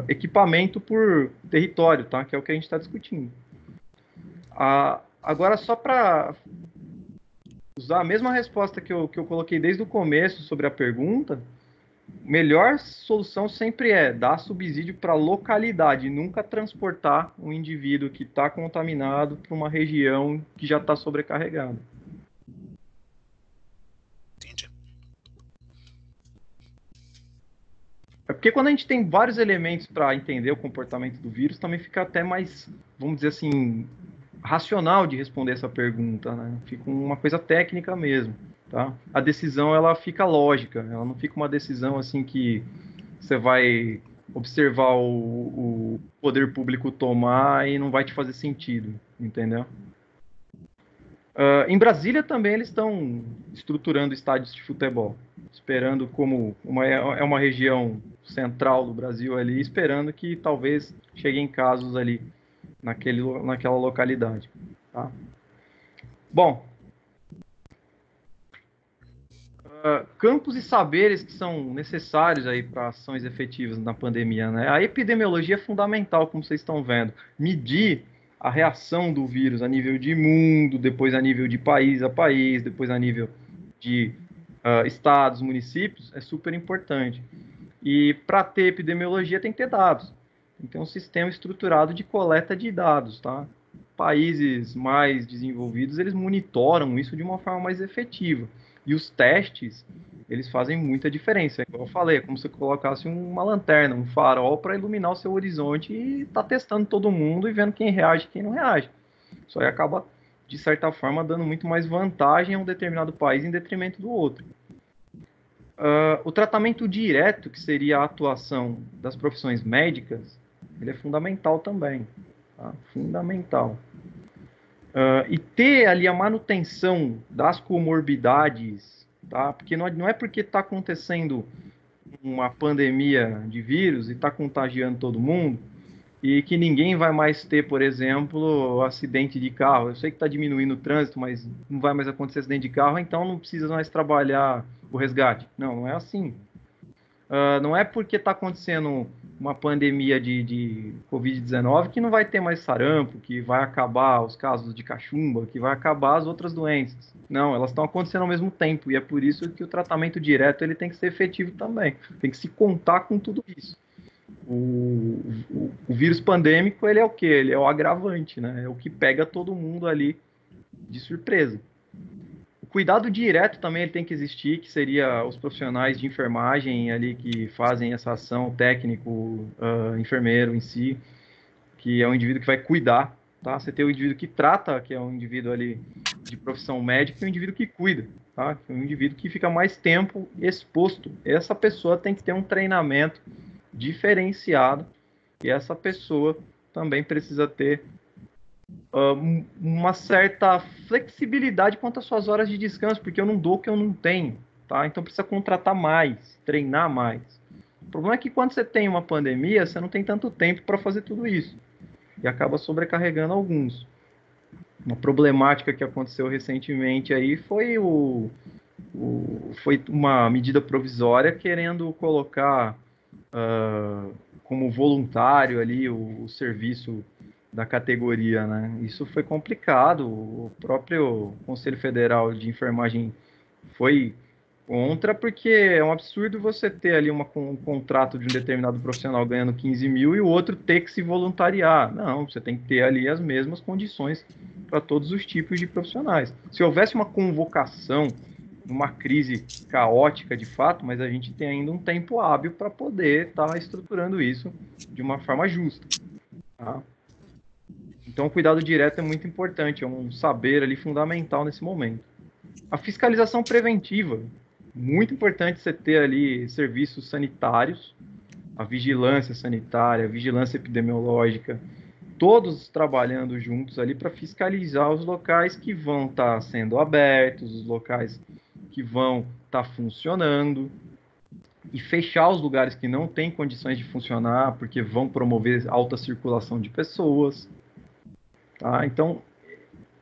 equipamento por território, tá? Que é o que a gente está discutindo. Agora, só para usar a mesma resposta que eu coloquei desde o começo sobre a pergunta, melhor solução sempre é dar subsídio para a localidade, nunca transportar um indivíduo que está contaminado para uma região que já está sobrecarregada. Entendi. É porque quando a gente tem vários elementos para entender o comportamento do vírus, também fica até mais, vamos dizer assim, racional de responder essa pergunta, né? Fica uma coisa técnica mesmo, tá? A decisão, ela fica lógica, ela não fica uma decisão assim que você vai observar o poder público tomar e não vai te fazer sentido, entendeu? Em Brasília também eles estão estruturando estádios de futebol, esperando como é uma região central do Brasil ali, esperando que talvez cheguem casos ali naquela localidade. Tá? Bom, campos e saberes que são necessários aí para ações efetivas na pandemia, né? A epidemiologia é fundamental, como vocês estão vendo. Medir a reação do vírus a nível de mundo, depois a nível de país a país, depois a nível de estados, municípios, é super importante. E para ter epidemiologia tem que ter dados. Tem que ter um sistema estruturado de coleta de dados, tá? Países mais desenvolvidos, eles monitoram isso de uma forma mais efetiva. E os testes, eles fazem muita diferença. Como eu falei, é como se você colocasse uma lanterna, um farol para iluminar o seu horizonte e tá testando todo mundo e vendo quem reage e quem não reage. Isso aí acaba, de certa forma, dando muito mais vantagem a um determinado país em detrimento do outro. O tratamento direto, que seria a atuação das profissões médicas, ele é fundamental também. Tá? Fundamental. E ter ali a manutenção das comorbidades, tá? Porque não é porque está acontecendo uma pandemia de vírus e está contagiando todo mundo e que ninguém vai mais ter, por exemplo, acidente de carro. Eu sei que está diminuindo o trânsito, mas não vai mais acontecer acidente de carro, então não precisa mais trabalhar o resgate. Não é assim. Não é porque está acontecendo uma pandemia de Covid-19 que não vai ter mais sarampo, que vai acabar os casos de cachumba, que vai acabar as outras doenças. Não, elas estão acontecendo ao mesmo tempo, e é por isso que o tratamento direto ele tem que ser efetivo também. Tem que se contar com tudo isso. O vírus pandêmico, ele é o quê? Ele é o agravante, né? É o que pega todo mundo ali de surpresa. O cuidado direto também ele tem que existir, que seria os profissionais de enfermagem ali que fazem essa ação, o técnico, enfermeiro em si, que é um indivíduo que vai cuidar, tá? Você tem o indivíduo que trata, que é um indivíduo ali de profissão médica, e o indivíduo que cuida, tá? Que é um indivíduo que fica mais tempo exposto. Essa pessoa tem que ter um treinamento diferenciado, e essa pessoa também precisa ter uma certa flexibilidade quanto às suas horas de descanso, porque eu não dou o que eu não tenho, tá? Então precisa contratar mais, treinar mais. O problema é que quando você tem uma pandemia, você não tem tanto tempo para fazer tudo isso, e acaba sobrecarregando alguns. Uma problemática que aconteceu recentemente aí foi foi uma medida provisória querendo colocar como voluntário ali o serviço da categoria, né? Isso foi complicado. O próprio Conselho Federal de Enfermagem foi contra, porque é um absurdo você ter ali um contrato de um determinado profissional ganhando 15 mil e o outro ter que se voluntariar. Não, você tem que ter ali as mesmas condições para todos os tipos de profissionais. Se houvesse uma convocação, uma crise caótica de fato, mas a gente tem ainda um tempo hábil para poder estar estruturando isso de uma forma justa, tá? Então, o cuidado direto é muito importante, é um saber ali fundamental nesse momento. A fiscalização preventiva, muito importante você ter ali serviços sanitários, a vigilância sanitária, a vigilância epidemiológica, todos trabalhando juntos ali para fiscalizar os locais que vão estar sendo abertos, os locais que vão estar funcionando, e fechar os lugares que não têm condições de funcionar, porque vão promover alta circulação de pessoas. Tá? Então,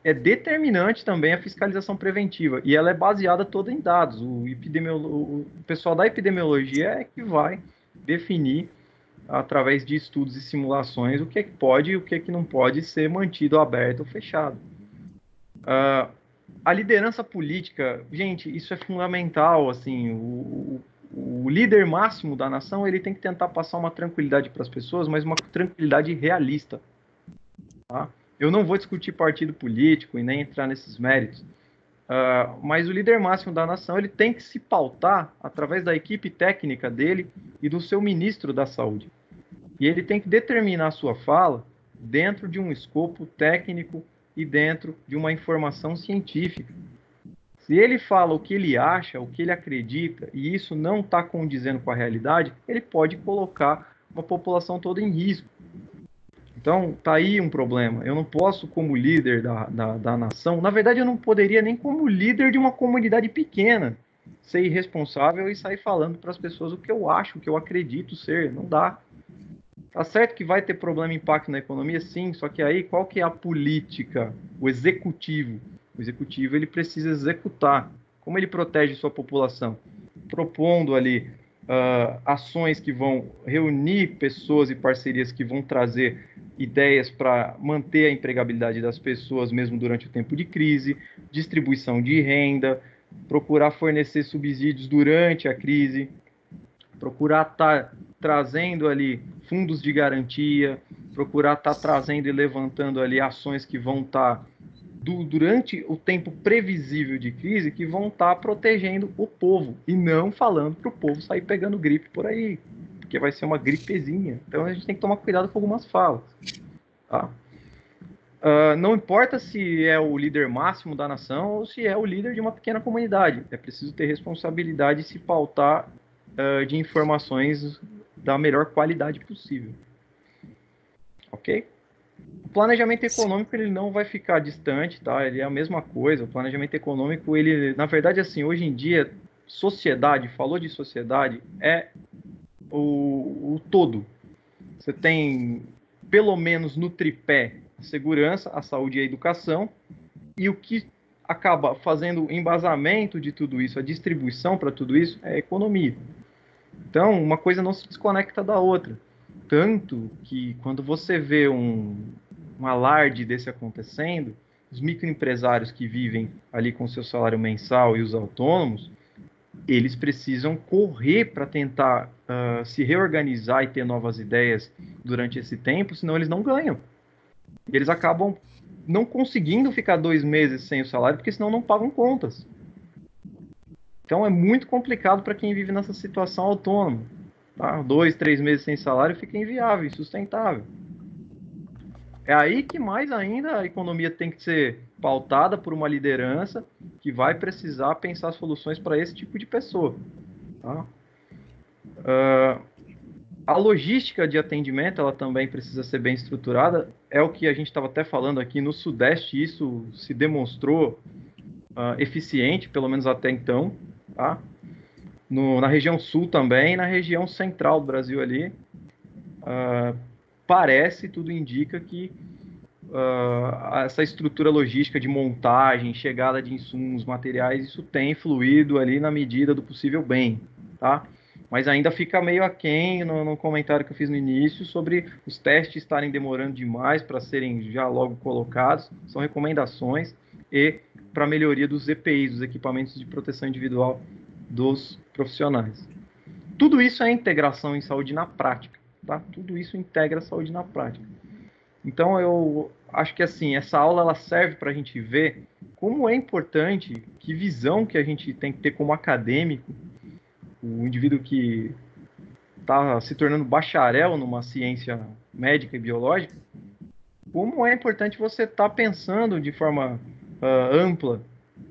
é determinante também a fiscalização preventiva, e ela é baseada toda em dados. O pessoal da epidemiologia é que vai definir, através de estudos e simulações, o que é que pode e o que é que não pode ser mantido aberto ou fechado. A liderança política, gente, isso é fundamental. Assim, o líder máximo da nação, ele tem que tentar passar uma tranquilidade para as pessoas, mas uma tranquilidade realista, tá? Eu não vou discutir partido político e nem entrar nesses méritos, mas o líder máximo da nação, ele tem que se pautar através da equipe técnica dele e do seu ministro da Saúde. E ele tem que determinar a sua fala dentro de um escopo técnico e dentro de uma informação científica. Se ele fala o que ele acha, o que ele acredita, e isso não está condizendo com a realidade, ele pode colocar uma população toda em risco. Então, está aí um problema. Eu não posso, como líder da nação, na verdade, eu não poderia nem como líder de uma comunidade pequena ser irresponsável e sair falando para as pessoas o que eu acho, o que eu acredito ser. Não dá. Tá certo que vai ter problema, impacto na economia, sim, só que aí qual que é a política? O executivo. O executivo, ele precisa executar. Como ele protege sua população? Propondo ali ações que vão reunir pessoas e parcerias que vão trazer ideias para manter a empregabilidade das pessoas mesmo durante o tempo de crise, distribuição de renda, procurar fornecer subsídios durante a crise, procurar estar trazendo ali fundos de garantia, procurar estar trazendo e levantando ali ações que vão estar durante o tempo previsível de crise, que vão estar protegendo o povo e não falando para o povo sair pegando gripe por aí, porque vai ser uma gripezinha. Então a gente tem que tomar cuidado com algumas falas, tá? Não importa se é o líder máximo da nação ou se é o líder de uma pequena comunidade, é preciso ter responsabilidade e se pautar de informações da melhor qualidade possível. Ok? O planejamento econômico, ele não vai ficar distante, tá? Ele é a mesma coisa. O planejamento econômico, ele, na verdade, assim, hoje em dia, sociedade, falou de sociedade, é o todo. Você tem, pelo menos no tripé, a segurança, a saúde e a educação, e o que acaba fazendo o embasamento de tudo isso, a distribuição para tudo isso, é a economia. Então, uma coisa não se desconecta da outra. Tanto que, quando você vê um alarde desse acontecendo, os microempresários que vivem ali com seu salário mensal e os autônomos, eles precisam correr para tentar se reorganizar e ter novas ideias durante esse tempo, senão eles não ganham. E eles acabam não conseguindo ficar 2 meses sem o salário, porque senão não pagam contas. Então é muito complicado para quem vive nessa situação autônoma. Tá? 2, 3 meses sem salário fica inviável, insustentável. É aí que mais ainda a economia tem que ser pautada por uma liderança que vai precisar pensar soluções para esse tipo de pessoa. Tá? A logística de atendimento ela também precisa ser bem estruturada. É o que a gente estava até falando aqui no Sudeste, isso se demonstrou eficiente, pelo menos até então. Tá? Na região Sul também, na região Central do Brasil ali, parece, tudo indica que essa estrutura logística de montagem, chegada de insumos, materiais, isso tem fluído ali na medida do possível bem, tá? Mas ainda fica meio aquém no comentário que eu fiz no início sobre os testes estarem demorando demais para serem já logo colocados, são recomendações, e para melhoria dos EPIs, dos equipamentos de proteção individual dos profissionais. Tudo isso é integração em saúde na prática, tá? Tudo isso integra a saúde na prática. Então, eu acho que assim, essa aula ela serve para a gente ver como é importante, que visão que a gente tem que ter como acadêmico, o indivíduo que está se tornando bacharel numa ciência médica e biológica, como é importante você estar pensando de forma ampla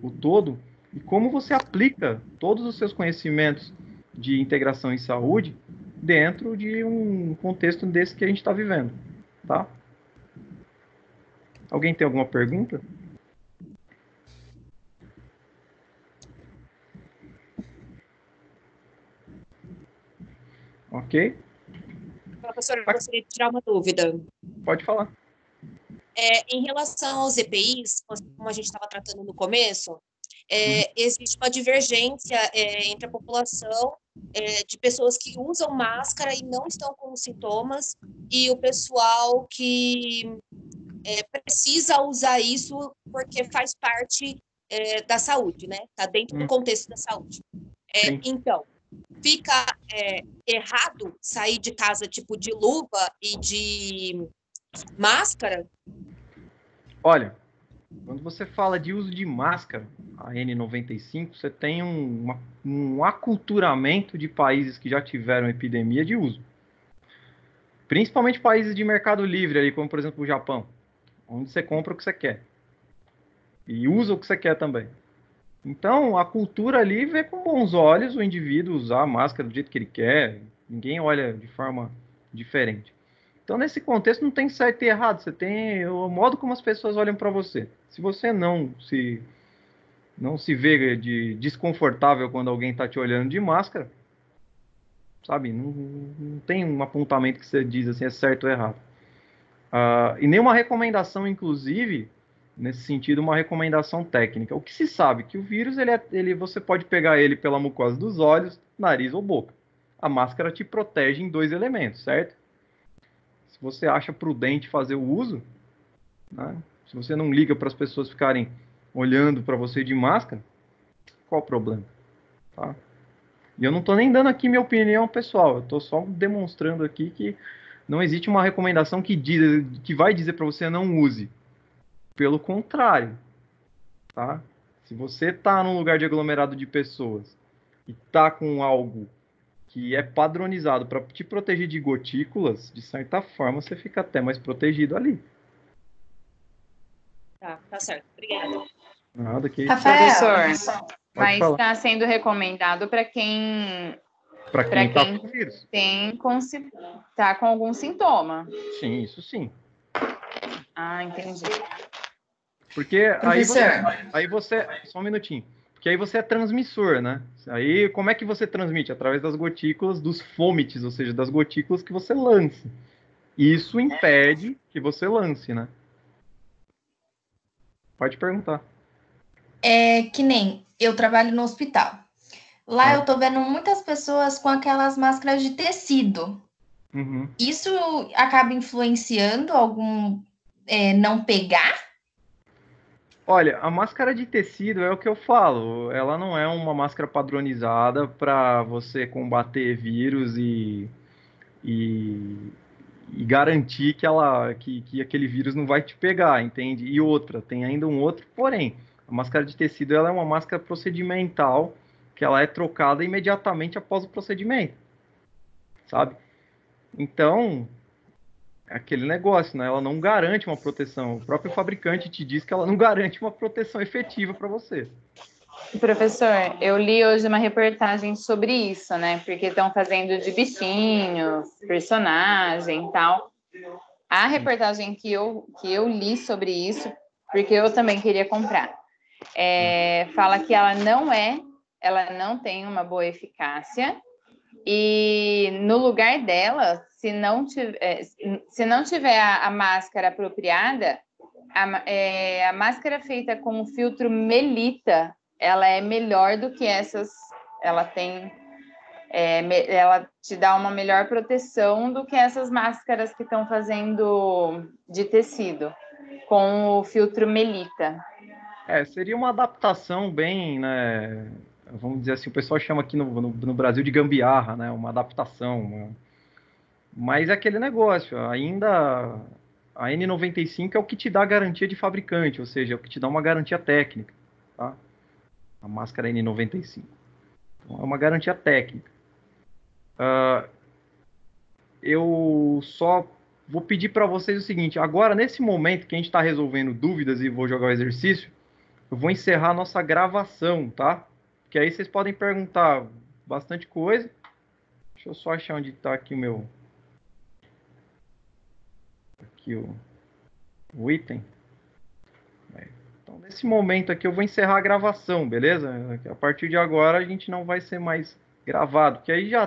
o todo e como você aplica todos os seus conhecimentos de integração em saúde dentro de um contexto desse que a gente está vivendo, tá? Alguém tem alguma pergunta? Ok. Professor, eu gostaria de tirar uma dúvida. Pode falar. Em relação aos EPIs, como a gente estava tratando no começo, existe uma divergência entre a população de pessoas que usam máscara e não estão com sintomas e o pessoal que precisa usar isso porque faz parte da saúde, né? Está dentro do contexto da saúde. Então, fica errado sair de casa tipo de luva e de máscara? Olha, quando você fala de uso de máscara, a N95, você tem um aculturamento de países que já tiveram epidemia de uso. Principalmente países de mercado livre, ali, como por exemplo o Japão, onde você compra o que você quer. E usa o que você quer também. Então, a cultura ali vê com bons olhos o indivíduo usar a máscara do jeito que ele quer. Ninguém olha de forma diferente. Então, nesse contexto, não tem certo e errado. Você tem o modo como as pessoas olham para você. Se você não se vê de desconfortável quando alguém está te olhando de máscara, sabe? Não tem um apontamento que você diz assim, é certo ou errado. E nenhuma recomendação, inclusive, nesse sentido, uma recomendação técnica. O que se sabe que o vírus, você pode pegar ele pela mucosa dos olhos, nariz ou boca. A máscara te protege em 2 elementos, certo? Se você acha prudente fazer o uso, né? Se você não liga para as pessoas ficarem olhando para você de máscara, qual o problema? Tá? E eu não estou nem dando aqui minha opinião pessoal, eu estou só demonstrando aqui que não existe uma recomendação que vai dizer para você não use. Pelo contrário, tá? Se você está num lugar de aglomerado de pessoas e está com algo que é padronizado para te proteger de gotículas, de certa forma você fica até mais protegido ali. Tá certo. Obrigada. Nada que... Professor, mas falar. está sendo recomendado para quem tá com vírus. Tá com algum sintoma. Sim, isso sim. Ah, entendi. Porque aí você... Só um minutinho. Porque aí você é transmissor, né? Aí como é que você transmite? Através das gotículas, dos fômites, ou seja, das gotículas que você lança. Isso impede que você lance, né? Pode perguntar. Que nem eu trabalho no hospital. Lá eu tô vendo muitas pessoas com aquelas máscaras de tecido. Uhum. Isso acaba influenciando algum não pegar? Olha, a máscara de tecido é o que eu falo. Ela não é uma máscara padronizada para você combater vírus e garantir que aquele vírus não vai te pegar, entende? E outra, tem ainda um outro porém. A máscara de tecido ela é uma máscara procedimental que ela é trocada imediatamente após o procedimento, sabe? Então, é aquele negócio, né? Ela não garante uma proteção. O próprio fabricante te diz que ela não garante uma proteção efetiva para você. Professor, eu li hoje uma reportagem sobre isso, né? Porque estão fazendo de bichinhos, personagem e tal. A reportagem que eu li sobre isso, porque eu também queria comprar, fala que ela não tem uma boa eficácia, e no lugar dela, se não tiver a máscara apropriada, a máscara feita com o filtro Melita, ela é melhor do que essas, ela tem, ela te dá uma melhor proteção do que essas máscaras que estão fazendo de tecido, com o filtro Melita. Seria uma adaptação bem, né? Vamos dizer assim, o pessoal chama aqui no Brasil de gambiarra, né? Uma adaptação. Mas é aquele negócio, ainda a N95 é o que te dá garantia de fabricante, ou seja, é o que te dá uma garantia técnica, tá? A máscara N95. Então, é uma garantia técnica. Eu só vou pedir para vocês o seguinte, agora, nesse momento que a gente está resolvendo dúvidas e vou jogar o exercício, eu vou encerrar a nossa gravação, tá? Porque aí vocês podem perguntar bastante coisa. Deixa eu só achar onde está aqui o meu... Aqui o item. Então, nesse momento aqui, eu vou encerrar a gravação, beleza? A partir de agora, a gente não vai ser mais gravado, porque aí já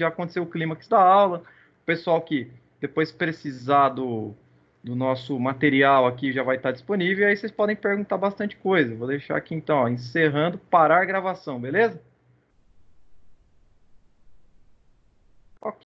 aconteceu o clímax da aula. O pessoal que depois precisar do nosso material aqui já vai estar disponível, e aí vocês podem perguntar bastante coisa. Vou deixar aqui, então, ó, encerrando, parar a gravação, beleza? Ok.